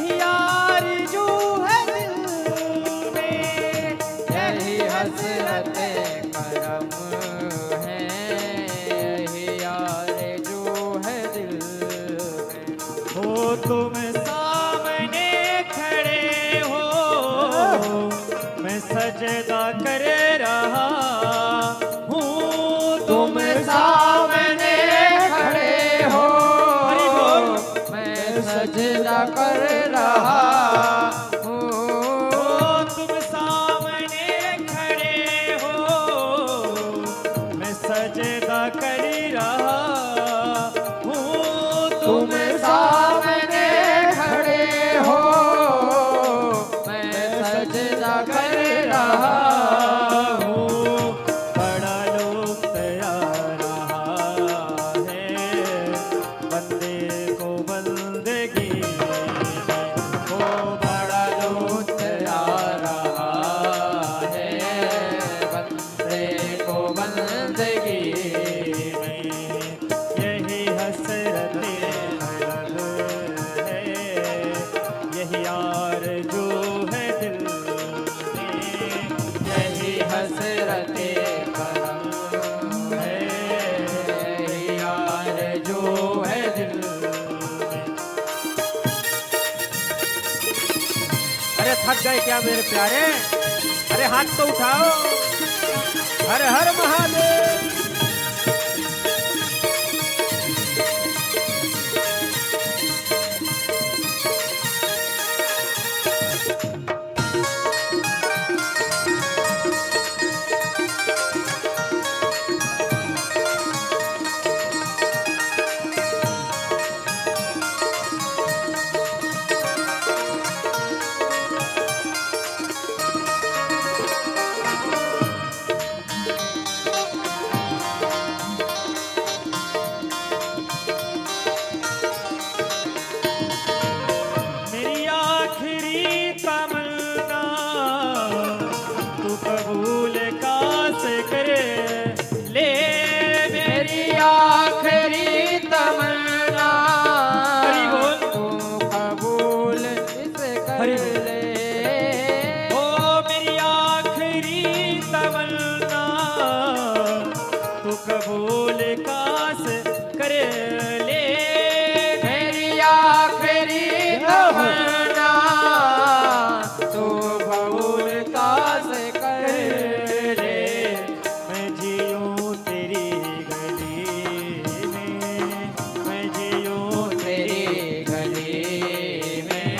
यही आरज़ू है दिल में, यही हसरत करम है, यही आरज़ू है दिल में। हो तुम सामने खड़े हो, मैं सजदा कर रहा हूँ। तुम सामने खड़े हो, हरि बोल। मैं सजदा कर रहा हूँ। ओ तुम सामने खड़े हो, मैं सजदा कर रहा हूँ। तुम सामने खड़े हो, मैं सजदा कर रहा हूँ। बड़ा लुत्फ़ आ रहा है बंदे को बंदगी में। ओ बड़ा लुत्फ़ आ रहा है बंदे को बंदगी में, यही हसरत तलब है, यही आरज़ू है दिल में, यही हसरत करम है, यही आरज़ू है दिल में। अरे थक गए क्या मेरे प्यारे? अरे हाथ तो उठाओ। हर हर महादेव। मेरी आखिरी तमन्ना तू कबूल कासे करे ले। मेरी आखिरी तमन्ना हरि बोल। तू कबूल इस कर हरि बोल। ले। ओ मेरी आखिरी तमन्ना तू कबूल कासे करे ले। मेरी आखिरी तमन्ना तू कबूल कास कर ले। मैं जीऊँ तेरी गली में, मैं जीऊँ तेरी गली में,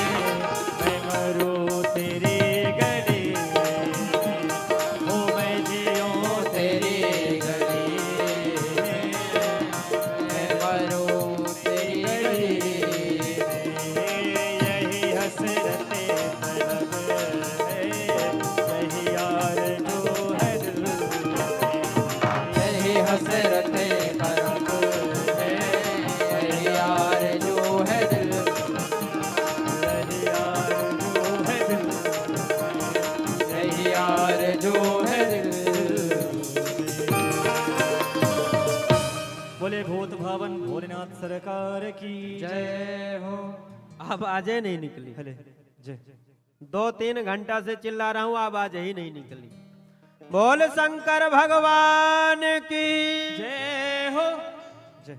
मैं मरूँ तेरी गली में, ओ मैं जीऊँ तेरी गली में, मैं मरूं तेरी गली में। यही हसरत तलब है, यही आरज़ू है दिल में। यही हसरत करम है, यही आरज़ू है दिल यही आरज़ू है दिल में। यही आरज़ू है दिल। बोले भूत भावन भोलेनाथ सरकार की जय हो। आवाजें नहीं निकली। भले जय। 2-3 घंटा से चिल्ला रहा हूँ, आवाज ही नहीं निकली। बोल शंकर भगवान की। जय हो। जय।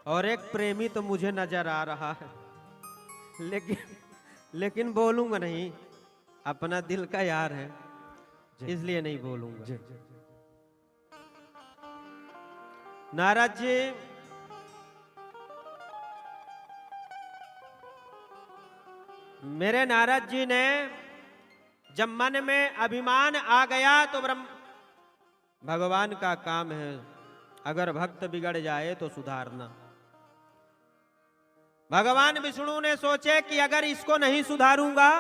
और एक प्रेमी तो मुझे नजर आ रहा है, लेकिन बोलूंगा नहीं। अपना दिल का यार है, इसलिए नहीं बोलूंगा। जय। नारद जी, मेरे नारद जी ने जब मन में अभिमान आ गया तो भगवान का काम है, अगर भक्त बिगड़ जाए तो सुधारना। भगवान विष्णु ने सोचे कि अगर इसको नहीं सुधारूंगा,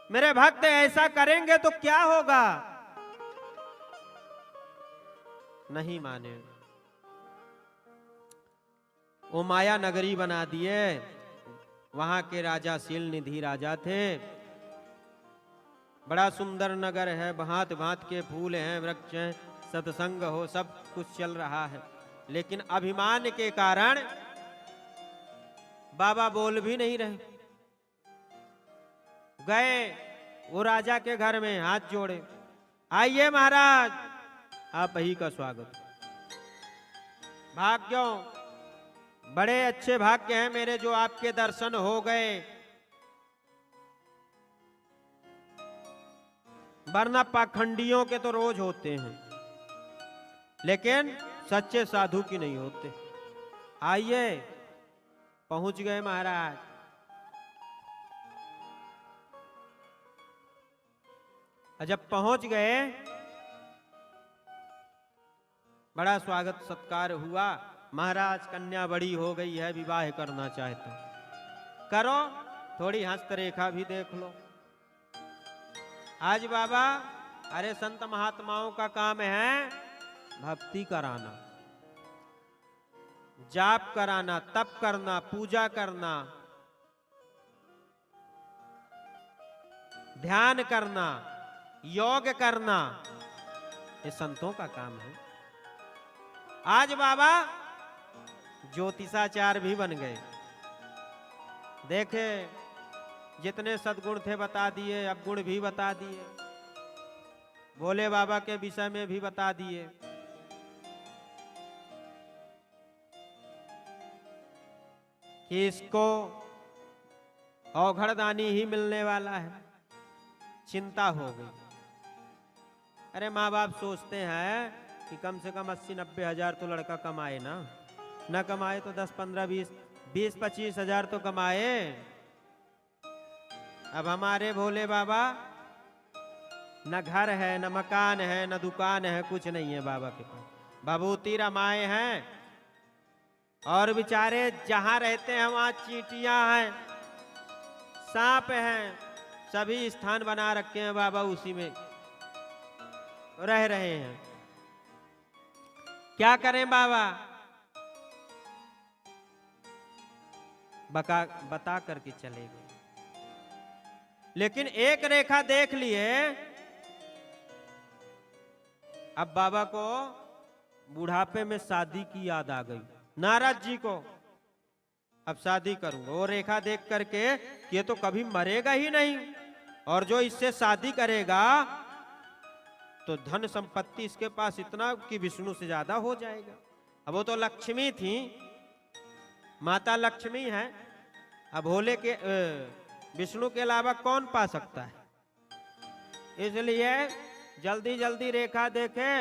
मेरे भक्त ऐसा करेंगे तो क्या होगा। नहीं माने, वो माया नगरी बना दिए। वहां के राजा शील निधि राजा थे। बड़ा सुंदर नगर है, भांत भांत के फूल हैं, वृक्ष हैं, सत्संग हो, सब कुछ चल रहा है, लेकिन अभिमान के कारण बाबा बोल भी नहीं रहे। गए वो राजा के घर में, हाथ जोड़े, आइए महाराज, आप ही का स्वागत। भाग्यों, बड़े अच्छे भाग्य हैं मेरे जो आपके दर्शन हो गए, वरना पाखंडियों के तो रोज होते हैं, लेकिन सच्चे साधु की नहीं होते। आइए, पहुंच गए महाराज। जब पहुंच गए, बड़ा स्वागत सत्कार हुआ। महाराज, कन्या बड़ी हो गई है, विवाह करना चाहते हो, करो, थोड़ी हस्तरेखा भी देख लो। आज बाबा, अरे संत महात्माओं का काम है भक्ति कराना, जाप कराना, तप करना, पूजा करना, ध्यान करना, योग करना, ये संतों का काम है। आज बाबा ज्योतिषाचार्य भी बन गए। देखे, जितने सद्गुण थे बता दिए, अब गुण भी बता दिए, भोले बाबा के विषय में भी बता दिए। कि इसको औघड़दानी ही मिलने वाला है। चिंता हो गई। अरे माँ बाप सोचते हैं कि कम से कम 80-90 हजार तो लड़का कमाए ना, न कमाए तो 10-15-20-25 हजार तो कमाए। अब हमारे भोले बाबा, न घर है, न मकान है, न दुकान है, कुछ नहीं है बाबा के पास। भभूति रमाए हैं, और बेचारे जहां रहते हैं वहां चींटियां हैं, सांप हैं, सभी स्थान बना रखे हैं बाबा, उसी में रह रहे हैं। क्या करें बाबा? बता करके चले गए। लेकिन एक रेखा देख लिए, अब बाबा को बुढ़ापे में शादी की याद आ गई। नारद जी को अब शादी करूंगा, वो रेखा देख करके ये तो कभी मरेगा ही नहीं, और जो इससे शादी करेगा तो धन संपत्ति इसके पास इतना कि विष्णु से ज्यादा हो जाएगा। अब वो तो लक्ष्मी थी, माता लक्ष्मी है, अब भोले के विष्णु के अलावा कौन पा सकता है? इसलिए जल्दी जल्दी रेखा देखे,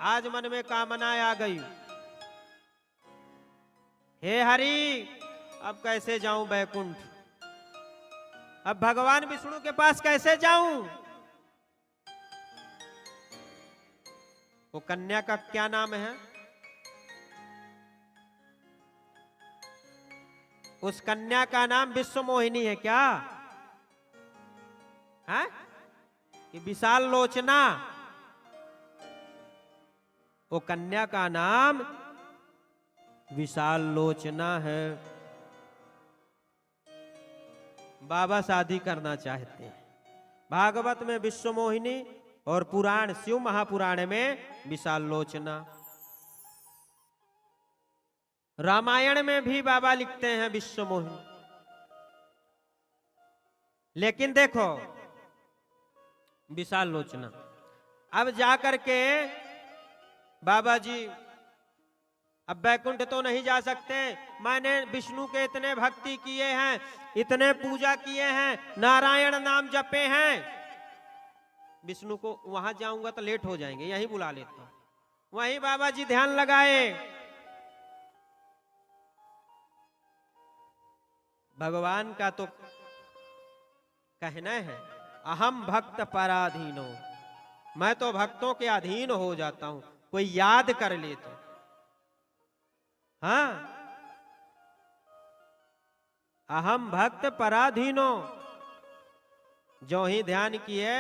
आज मन में कामनाएं आ गई। हे हरि, अब कैसे जाऊं बैकुंठ? अब भगवान विष्णु के पास कैसे जाऊं? वो कन्या का क्या नाम है? उस कन्या का नाम विश्व मोहिनी है क्या? है कि विशाल लोचना? वो कन्या का नाम विशाल लोचना है। बाबा शादी करना चाहते हैं। भागवत में विश्व मोहिनी और पुराण शिव महापुराण में विशाल लोचना। रामायण में भी बाबा लिखते हैं विश्व मोहिनी। लेकिन देखो, विशाल लोचना। अब जाकर के बाबा जी, अब बैकुंठ तो नहीं जा सकते, मैंने विष्णु के इतने भक्ति किए हैं, इतने पूजा किए हैं, नारायण नाम जपे हैं, विष्णु को वहां जाऊंगा तो लेट हो जाएंगे, यहीं बुला लेता हूं। वहीं बाबा जी ध्यान लगाए। भगवान का तो कहना है, अहम भक्त पराधीनो, मैं तो भक्तों के अधीन हो जाता हूं। कोई याद कर ले तो, हाँ, अहम भक्त पराधीनो। जो ही ध्यान किए,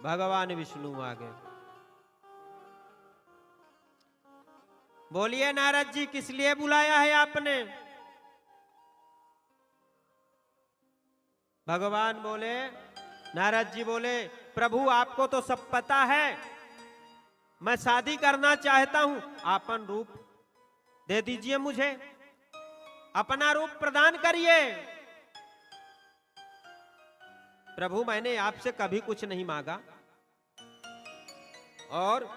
भगवान विष्णु आ गए। बोलिए नारद जी, किस लिए बुलाया है आपने? भगवान बोले, नारद जी बोले, प्रभु आपको तो सब पता है, मैं शादी करना चाहता हूं, आपन रूप दे दीजिए मुझे, अपना रूप प्रदान करिए। प्रभु मैंने आपसे कभी कुछ नहीं मांगा और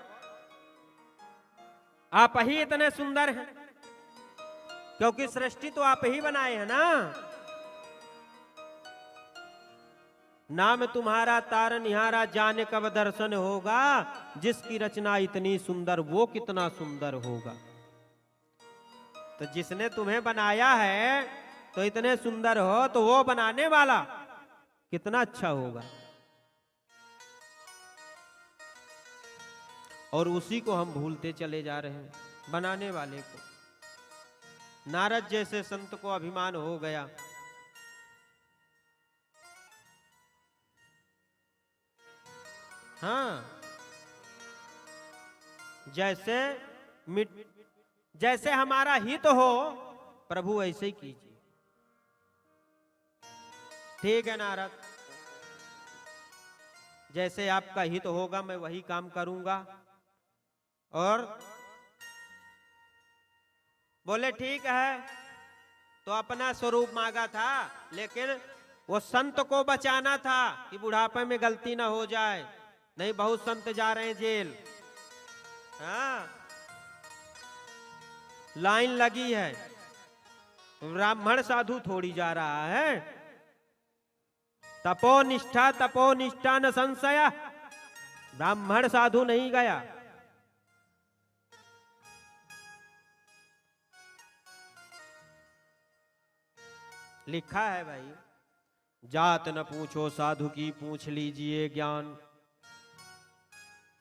आप ही इतने सुंदर हैं, क्योंकि सृष्टि तो आप ही बनाए हैं ना। नाम तुम्हारा तार निहारा, जाने कब दर्शन होगा, जिसकी रचना इतनी सुंदर वो कितना सुंदर होगा। तो जिसने तुम्हें बनाया है तो इतने सुंदर हो, तो वो बनाने वाला कितना अच्छा होगा। और उसी को हम भूलते चले जा रहे हैं, बनाने वाले को। नारद जैसे संत को अभिमान हो गया। हाँ, जैसे हमारा हित हो प्रभु ऐसे ही कीजिए। ठीक है नारद, जैसे आपका हित होगा मैं वही काम करूंगा। और बोले ठीक है, तो अपना स्वरूप मांगा था, लेकिन वो संत को बचाना था कि बुढ़ापे में गलती ना हो जाए। नहीं, बहुत संत जा रहे हैं जेल। हाँ, लाइन लगी है, ब्राह्मण साधु थोड़ी जा रहा है। तपोनिष्ठा न संशय, ब्राह्मण साधु नहीं गया। लिखा है भाई, जात न पूछो साधु की, पूछ लीजिए ज्ञान।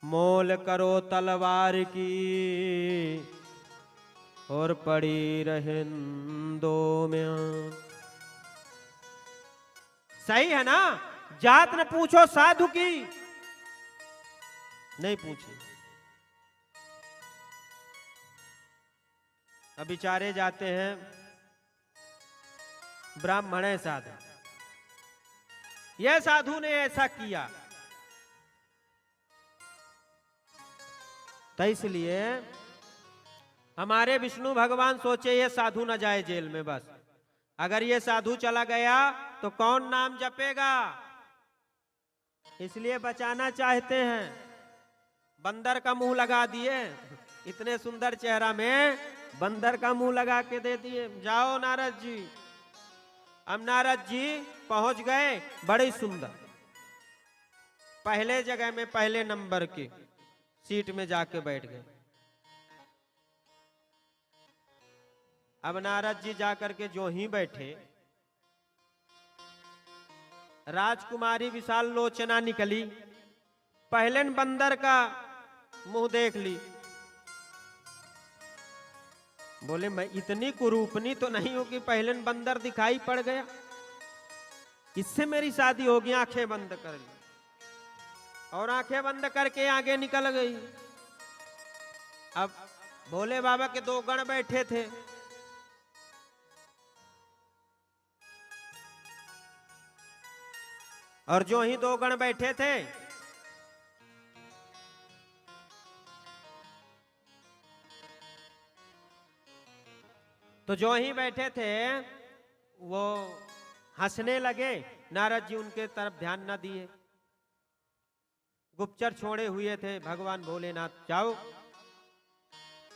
मोल करो तलवार की, और पड़ी रहे दो में। सही है ना? जात न पूछो साधु की, नहीं पूछे। अब बेचारे जाते हैं, ब्राह्मण है साधु, यह साधु ने ऐसा किया, तो इसलिए हमारे विष्णु भगवान सोचे ये साधु न जाए जेल में। बस अगर ये साधु चला गया तो कौन नाम जपेगा, इसलिए बचाना चाहते हैं। बंदर का मुंह लगा दिए, इतने सुंदर चेहरा में बंदर का मुंह लगा के दे दिए। जाओ नारद जी। अब नारद जी पहुंच गए, बड़े सुंदर पहले जगह में, पहले नंबर की सीट में जाके बैठ गए। अब नारद जी जाकर के जो ही बैठे, राजकुमारी विशाल लोचना निकली, पहले बंदर का मुंह देख ली। बोले मैं इतनी कुरूपनी तो नहीं हूं कि पहले बंदर दिखाई पड़ गया, इससे मेरी शादी होगी। आंखें बंद कर ली और आंखें बंद करके आगे निकल गई। अब भोले बाबा के दो गण बैठे थे, और जो ही दो गण बैठे थे, तो जो ही बैठे थे वो हंसने लगे। नारद जी उनके तरफ ध्यान न दिए, गुप्तचर छोड़े हुए थे। भगवान भोलेनाथ, जाओ,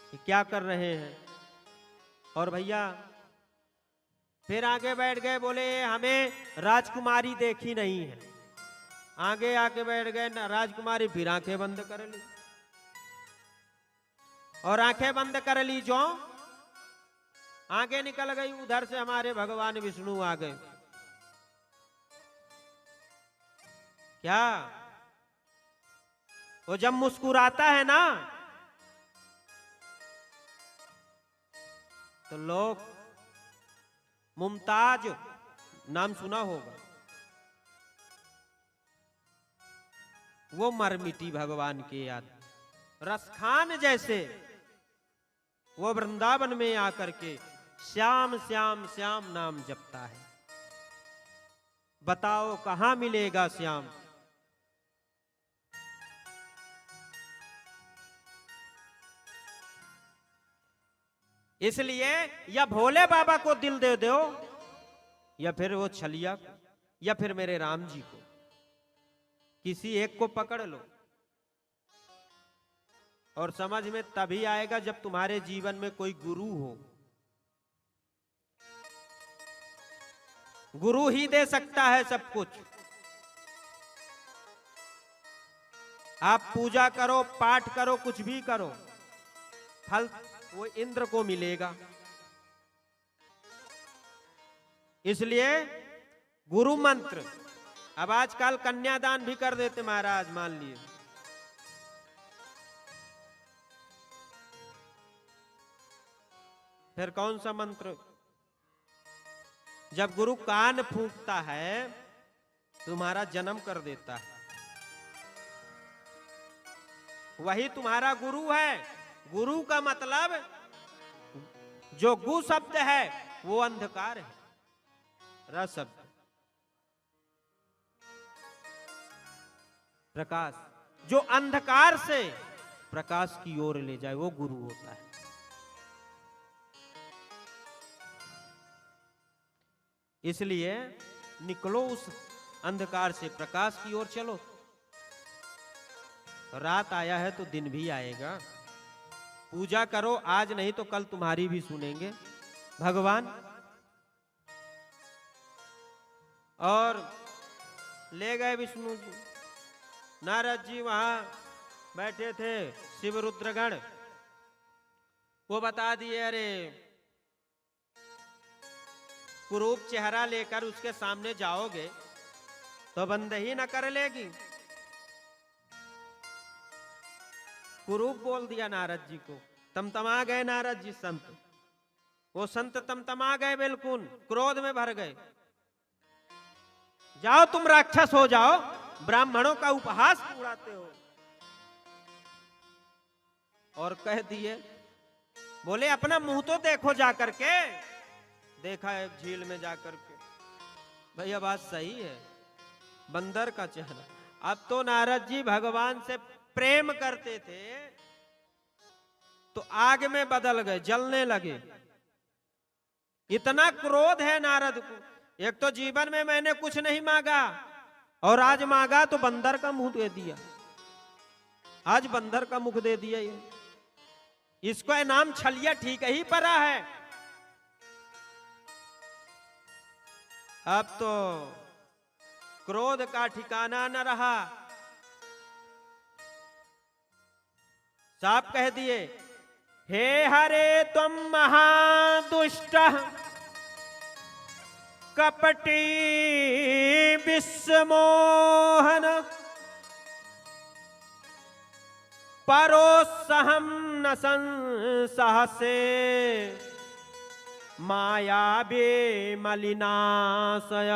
ये क्या कर रहे हैं? और भैया फिर आगे बैठ गए। बोले हमें राजकुमारी देखी नहीं है। आगे आके बैठ गए राजकुमारी, फिर आंखें बंद कर ली, और आंखें बंद कर ली जो आगे निकल गई। उधर से हमारे भगवान विष्णु आ गए। क्या वो जब मुस्कुराता है ना, तो लोग, मुमताज नाम सुना होगा, वो मर मिटी भगवान के याद। रसखान जैसे वो वृंदावन में आकर के श्याम श्याम श्याम नाम जपता है। बताओ कहां मिलेगा श्याम? इसलिए या भोले बाबा को दिल दे दो, या फिर वो छलिया को, या फिर मेरे राम जी को, किसी एक को पकड़ लो। और समझ में तभी आएगा जब तुम्हारे जीवन में कोई गुरु हो। गुरु ही दे सकता है सब कुछ। आप पूजा करो, पाठ करो, कुछ भी करो, फल वो इंद्र को मिलेगा। इसलिए गुरु मंत्र। अब आजकल कन्यादान भी कर देते महाराज, मान लिए। फिर कौन सा मंत्र? जब गुरु कान फूंकता है तुम्हारा जन्म कर देता है, वही तुम्हारा गुरु है। गुरु का मतलब, जो गु शब्द है वो अंधकार है, र शब्द प्रकाश। जो अंधकार से प्रकाश की ओर ले जाए वो गुरु होता है। इसलिए निकलो उस अंधकार से प्रकाश की ओर चलो। रात आया है तो दिन भी आएगा। पूजा करो, आज नहीं तो कल तुम्हारी भी सुनेंगे भगवान। और ले गए विष्णु जी। नारद जी वहां बैठे थे, शिव रुद्रगण। वो बता दिए, अरे कुरूप चेहरा लेकर उसके सामने जाओगे तो बंद ही न कर लेगी। कुरूप बोल दिया नारद जी को। तमतमा गए नारद जी संत। वो संत तमतमा गए, बिल्कुल क्रोध में भर गए। जाओ तुम राक्षस हो जाओ, ब्राह्मणों का उपहास उड़ाते हो। और कह दिए, बोले अपना मुंह तो देखो जाकर के। देखा एक झील में जाकर के, भैया बात सही है, बंदर का चेहरा। अब तो नारद जी भगवान से प्रेम करते थे तो आग में बदल गए, जलने लगे। इतना क्रोध है नारद को। एक तो जीवन में मैंने कुछ नहीं मांगा, और आज मांगा तो बंदर का मुंह दे दिया। आज बंदर का मुख दे दिया। ये इसको नाम छलिया ठीक ही पड़ा है। अब तो क्रोध का ठिकाना न रहा। साफ कह दिए, हे हरे तुम महादुष्ट कपटी विश्वमोहन, परोसहम न संसहसे, मायावे मलिनाशय।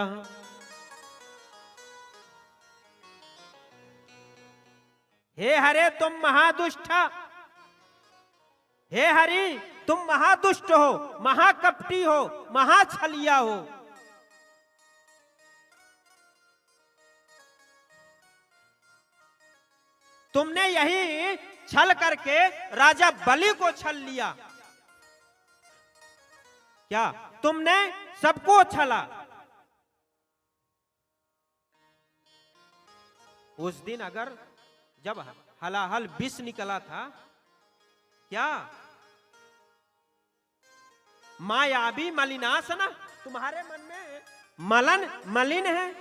हे हरे तुम महादुष्ट, हे हरि तुम महादुष्ट हो, महाकपटी हो, महाछलिया हो। तुमने यही छल करके राजा बलि को छल लिया। क्या तुमने सबको छला? उस दिन अगर जब हलाहल विष निकला था, क्या मायावी मलिनाशना, तुम्हारे मन में मलिन है,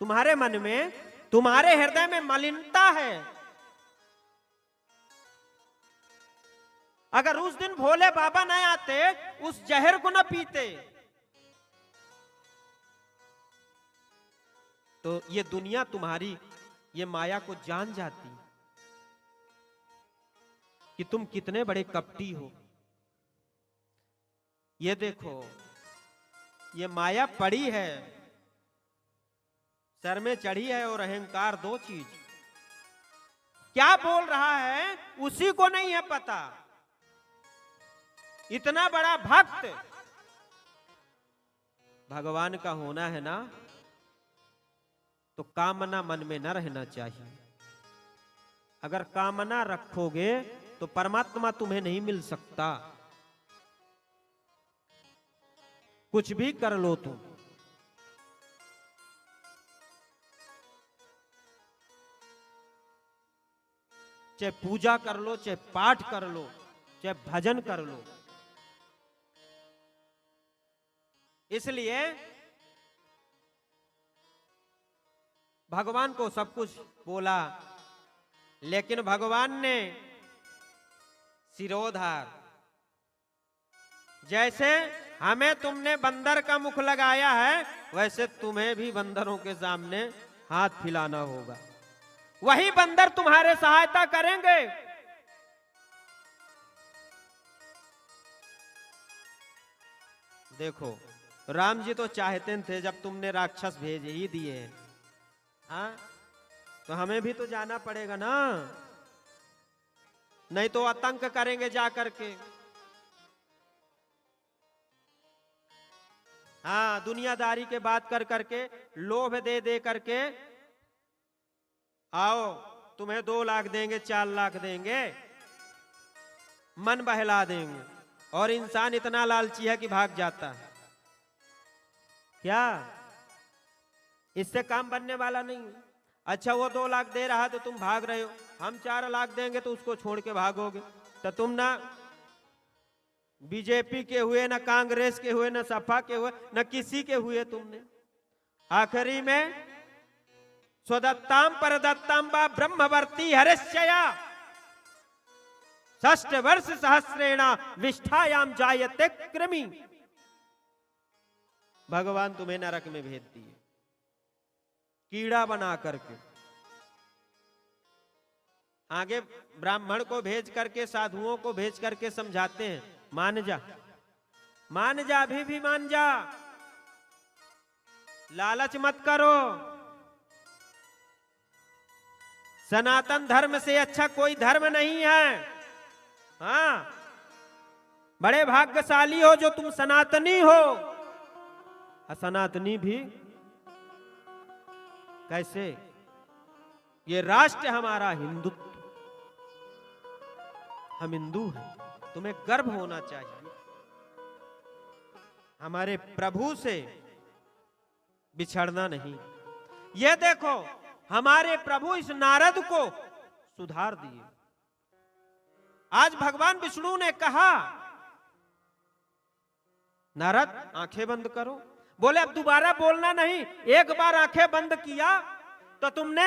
तुम्हारे मन में, तुम्हारे हृदय में मलिनता है। अगर उस दिन भोले बाबा न आते, उस जहर को न पीते, तो ये दुनिया तुम्हारी ये माया को जान जाती कि तुम कितने बड़े कपटी हो। ये देखो, ये माया पड़ी है, सर में चढ़ी है, और अहंकार दो चीज। क्या बोल रहा है उसी को नहीं है पता। इतना बड़ा भक्त भगवान का होना है ना, तो कामना मन में न रहना चाहिए। अगर कामना रखोगे तो परमात्मा तुम्हें नहीं मिल सकता। कुछ भी कर लो तुम, चाहे पूजा कर लो, चाहे पाठ कर लो, चाहे भजन कर लो। इसलिए भगवान को सब कुछ बोला, लेकिन भगवान ने सिरोधार, जैसे हमें तुमने बंदर का मुख लगाया है, वैसे तुम्हें भी बंदरों के सामने हाथ फैलाना होगा। वही बंदर तुम्हारे सहायता करेंगे। देखो, राम जी तो चाहते थे जब तुमने राक्षस भेज ही दिए हैं, हाँ, तो हमें भी तो जाना पड़ेगा ना, नहीं तो आतंक करेंगे जा करके। हाँ, दुनियादारी के बात कर करके, लोभ दे दे करके, आओ तुम्हें 2 लाख देंगे, 4 लाख देंगे, मन बहला देंगे, और इंसान इतना लालची है कि भाग जाता है। क्या इससे काम बनने वाला नहीं? अच्छा, वो 2 लाख दे रहा तो तुम भाग रहे हो, हम 4 लाख देंगे तो उसको छोड़ के भागोगे। तो तुम ना बीजेपी के हुए, ना कांग्रेस के हुए, ना सपा के हुए, ना किसी के हुए तुमने। आखिरी में स्वदत्ताम परदत्ताम वा ब्रह्मवर्ती हरिश्चया षष्ठ वर्ष सहस्रेणा विष्ठायाम जायते कृमि। भगवान तुम्हें नरक में भेज दिए, कीड़ा बना करके। आगे ब्राह्मण को भेज करके, साधुओं को भेज करके समझाते हैं, मान जा, मान जा, अभी भी मान जा, लालच मत करो, सनातन धर्म से अच्छा कोई धर्म नहीं है। हाँ, बड़े भाग्यशाली हो जो तुम सनातनी हो। असनातनी भी कैसे? ये राष्ट्र हमारा हिंदुत्व, हम हिंदू हैं, तुम्हें गर्व होना चाहिए। हमारे प्रभु से बिछड़ना नहीं। ये देखो, हमारे प्रभु इस नारद को सुधार दिए। आज भगवान विष्णु ने कहा, नारद आंखें बंद करो। बोले अब दोबारा बोलना नहीं, एक बार आंखें बंद किया तो तुमने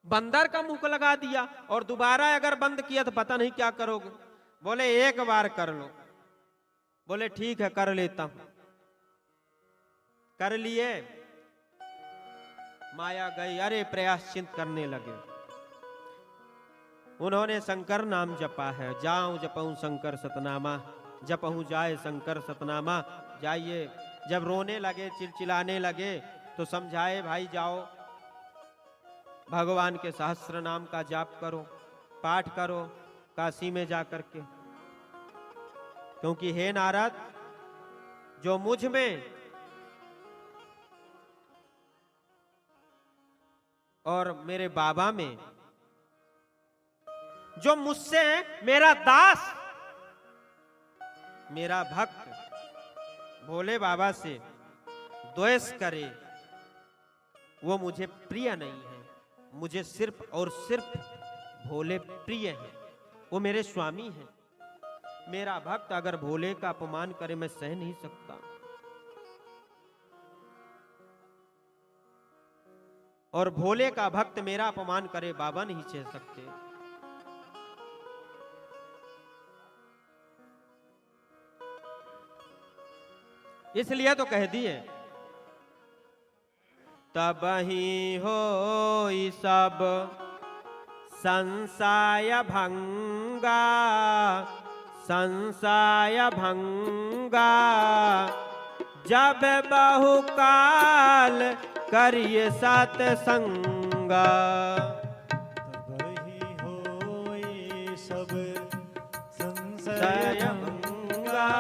बंदर का मुंह लगा दिया, और दोबारा अगर बंद किया तो पता नहीं क्या करोगे। बोले एक बार कर लो। बोले ठीक है, कर लेता हूं। कर लिए, माया गई, अरे प्रायश्चित करने लगे। उन्होंने शंकर नाम जपा है, जाऊं जपऊं शंकर सतनामा, जपऊं जाए शंकर सतनामा। जाइए, जब रोने लगे, चिलचिलाने लगे, तो समझाए, भाई जाओ भगवान के सहस्त्र नाम का जाप करो, पाठ करो काशी में जाकर के। क्योंकि हे नारद, जो मुझ में और मेरे बाबा में, जो मुझसे मेरा दास, मेरा भक्त भोले बाबा से द्वेष करे, वो मुझे प्रिय नहीं है। मुझे सिर्फ और सिर्फ भोले प्रिय हैं, वो मेरे स्वामी हैं। मेरा भक्त अगर भोले का अपमान करे, मैं सह नहीं सकता। और भोले का भक्त मेरा अपमान करे, बाबा नहीं सह सकते। इसलिए तो कह दिए, तबहि होई सब संशय भंगा, संशय भंगा, जब बहुकाल करिए सत्संगा। तबहि होई सब संशय भंगा,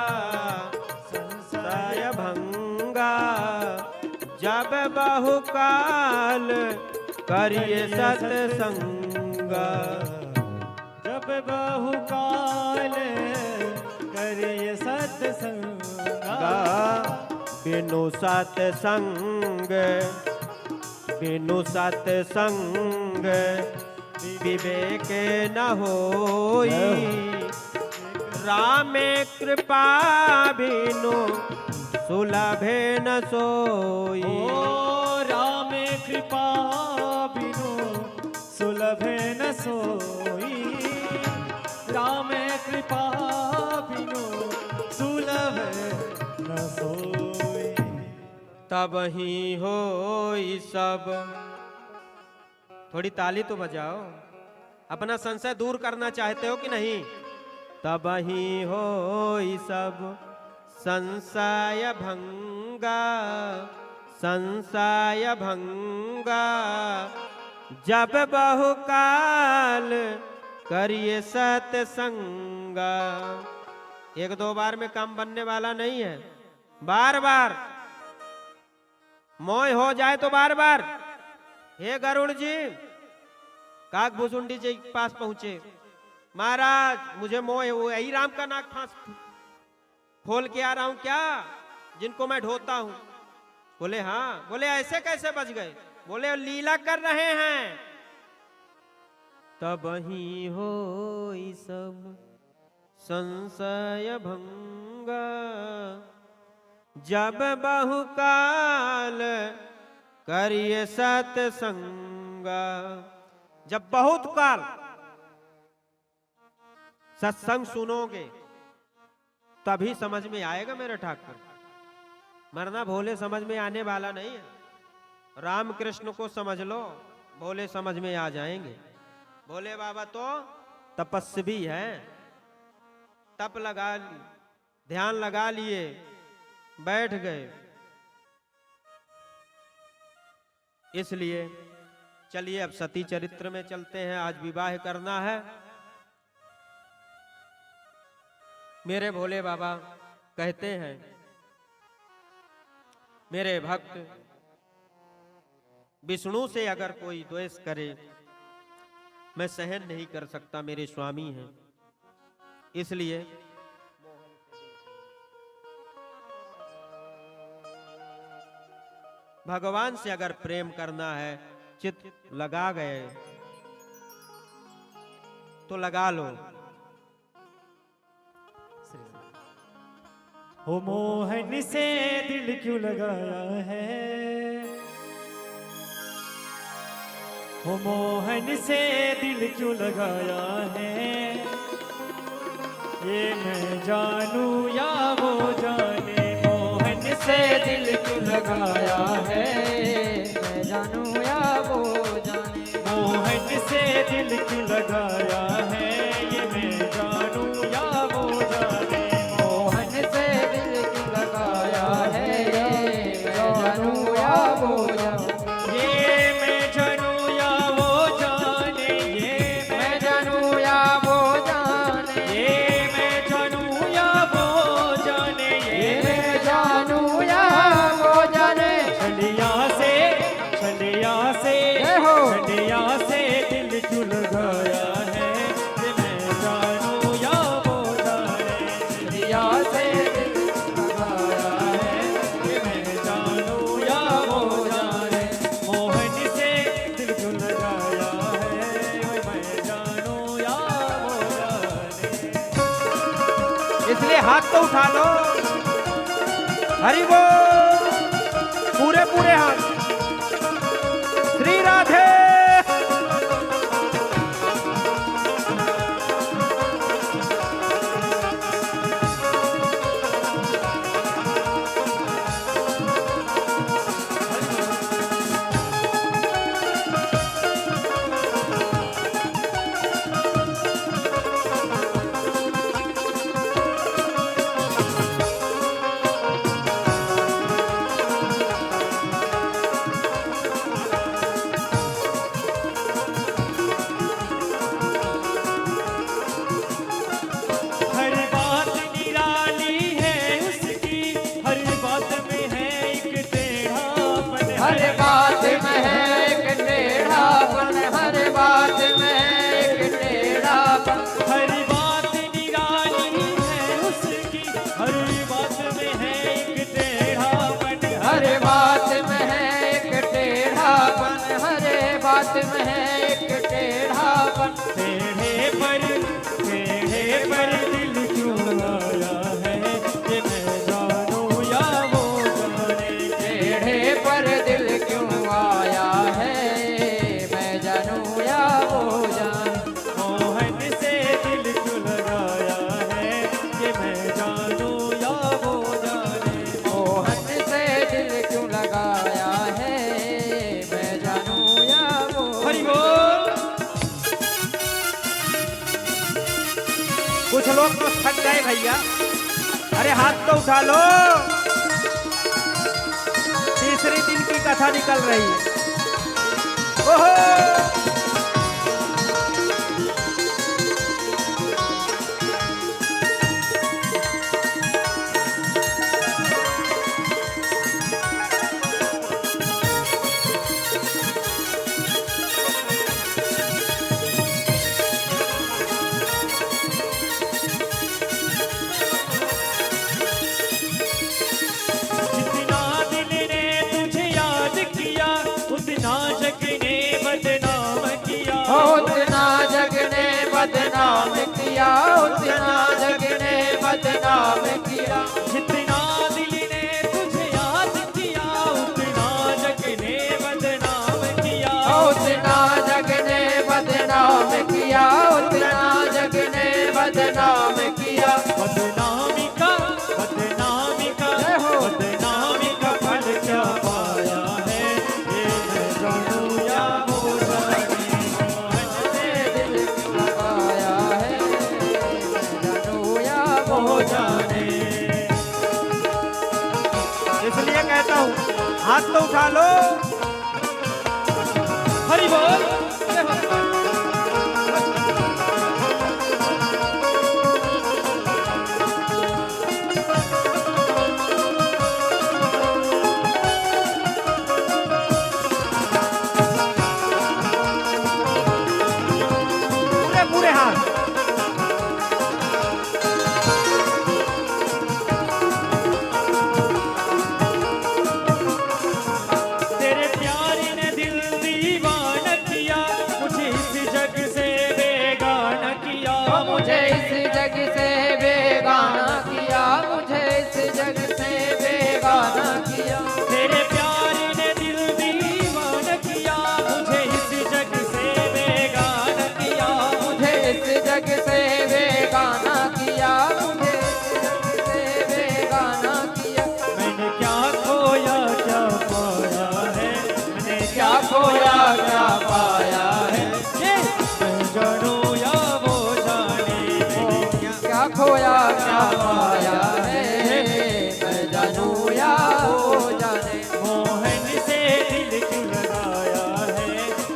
संशय भंगा, जब बहुकाल करिए सत्संगा। जब बहुकाल करिए सत्संगा। बिनु सत्संग बिनु सत्संग विवेक न होई। राम कृपा बिनु सुलभे न सोई। ओ राम कृपा बिनु सुलभे न सोई। राम कृपा बिनु सुलभे न सोई। तब ही होई सब। थोड़ी ताली तो बजाओ। अपना संशय दूर करना चाहते हो कि नहीं? तब ही होई सब संशय भंगा। संशय भंगा जब बहुकाल करिए सत्संगा। एक दो बार में काम बनने वाला नहीं है, बार बार मोह हो जाए तो बार बार। हे गरुड़ जी, काकभूषुंडी जी के पास पहुंचे। महाराज मुझे मोह है, वो यही राम का नाक फांस खोल के आ रहा हूं क्या, जिनको मैं ढोता हूं? बोले हाँ। बोले ऐसे कैसे बच गए? बोले लीला कर रहे हैं। तब ही होई सब संशय भंगा जब बहुकाल करिए सत्संगा। जब बहुत काल सत्संग सुनोगे तभी समझ में आएगा मेरे ठाकुर। मरना भोले समझ में आने वाला नहीं है। राम कृष्ण को समझ लो, भोले समझ में आ जाएंगे। भोले बाबा तो तपस्वी है, तप लगा ध्यान लगा लिए, बैठ गए। इसलिए चलिए अब सती चरित्र में चलते हैं। आज विवाह करना है। मेरे भोले बाबा कहते हैं, मेरे भक्त विष्णु से अगर कोई द्वेष करे मैं सहन नहीं कर सकता, मेरे स्वामी हैं। इसलिए भगवान से अगर प्रेम करना है, चित्त लगा गए तो लगा लो। हो मोहन से दिल क्यों लगाया है? हो मोहन से दिल क्यों लगाया है? ये मैं जानूं या वो जाने। मोहन से दिल क्यों लगाया है? मैं जानूं या वो जाने। मोहन से दिल क्यों लगाया है? ये मैं जानूं या वो जाने। मोहन से दिल क्यों लगाया है? मैं जानूं या वो जाने। ये मैं जानूं या वो जाने। ये मैं जानूं या वो जाने। ये मैं जानूं या वो जाने। ये मैं जानूं या वो जाने। छलिया से जय हो। छलिया से दिल क्यों लगाया है? ये मैं जानूं या वो जाने। दिया से दिल लगाया है। ये मैं जानूं या वो जाने। मोहन से दिल क्यों लगाया है? ये मैं जानूं या वो जाने। इसलिए हाथ तो उठा लो। हरि बोल। पूरे पूरे हाथ। श्री राधे। कर्म है एक टेढ़ापन। टेढ़े पर दिल क्यों लगाया है, ये मैं जानूं या वो जाने। टेढ़े पर दिल क्यों आया है, मैं जानूं या वो जाने। मोहन से दिल क्यों लगाया है, ये मैं जानूं या वो जाने। मोहन से दिल क्यों लगाया है, मैं जानूं या वो। हरि बोल। कुछ लोग तो थक गए भैया, अरे हाथ तो उठा लो। तीसरे दिन की कथा निकल रही है। ओहो, जितना दिल ने तुझे याद किया, उतना जग ने बदनाम किया। उतना जग ने बदनाम किया, उतना जग ने बदनाम किया। जितना दिल ने तुझे याद किया, उतना जग ने बदनाम किया। उतना जग ने बदनाम किया, उतना जग ने बदनाम किया। बदनामी का जय हो। बदनामी का फल क्या पाया है, ये मैं जानूं या वो जाने। मोहन से दिल क्यों लगाया है, मैं जानूं या वो वो जाने। इसलिए कहता हूँ हाथ तो उठा लो। हरि बोल। पूरे पूरे हाथ। तेरे प्यार ने दिल दीवाना किया, मुझे इस जग से बेगाना किया। मुझे इस जग से बेगाना किया, मुझे इस जग से बेगाना किया। तेरे प्यार ने दिल दीवाना किया, मुझे इस जग से बेगाना किया। मुझे इस जग से बेगाना किया, मुझे इस जग से बेगाना किया। मैंने क्या खोया क्या पाया है, मैंने क्या खोया क्या पाया है, ये मैं जानूं या वो जाने। मैंने क्या खोया क्या पाया है, मैं जानूं या वो जाने। मोहन से दिल क्यों लगाया है,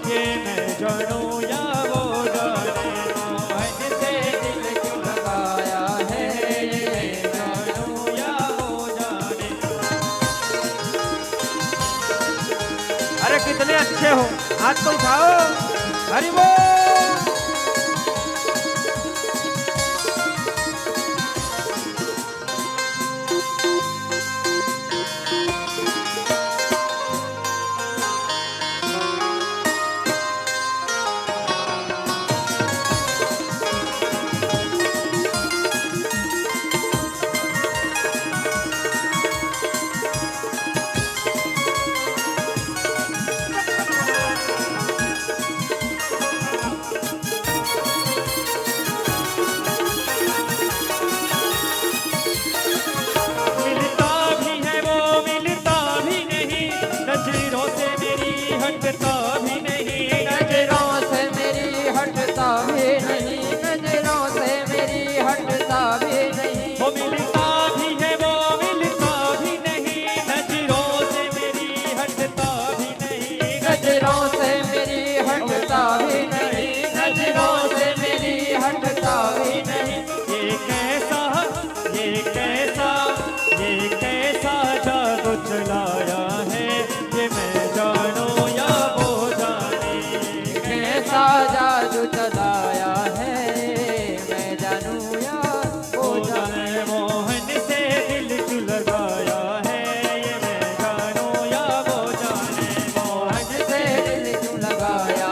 ये मैं जानूं या वो जाने। मोहन से दिल क्यों लगाया है, मैं जानूं या वो जाने। अरे कितने अच्छे हो, हाथ तो उठाओ। हरि बोल। मिलता भी है वो मिलता भी नहीं, नजरों से मेरी हटता भी नहीं। नजरों से मेरी हटता भी नहीं, नजरों से मेरी हटता भी नहीं। वो मिलता भी है वो मिलता भी नहीं, नजरों से मेरी हटता भी नहीं। नजरों से मेरी हटता भी नहीं, नजरों से मेरी हटता भी नहीं। ये कैसा जादू चलाया है, ये मैं जानूं या वो जाने। कैसा जादू चलाया है, मैं जानूं या वो जाने। मोहन से दिल क्यों लगाया है, ये मैं जानूं या वो जाने। मोहन से दिल क्यों लगाया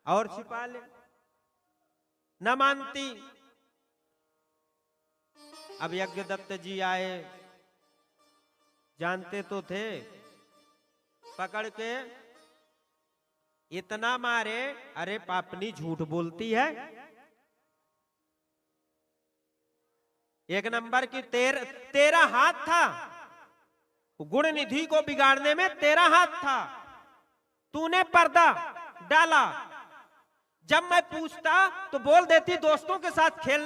और छिपा ले, न मानती। अब यज्ञदत्त जी आए, जानते तो थे, पकड़ के इतना मारे, अरे पापनी झूठ बोलती है। एक नंबर की तेरा हाथ था, गुण निधि को बिगाड़ने में तेरा हाथ था। तूने पर्दा डाला। जब मैं पूछता तो बोल देती दोस्तों के साथ खेल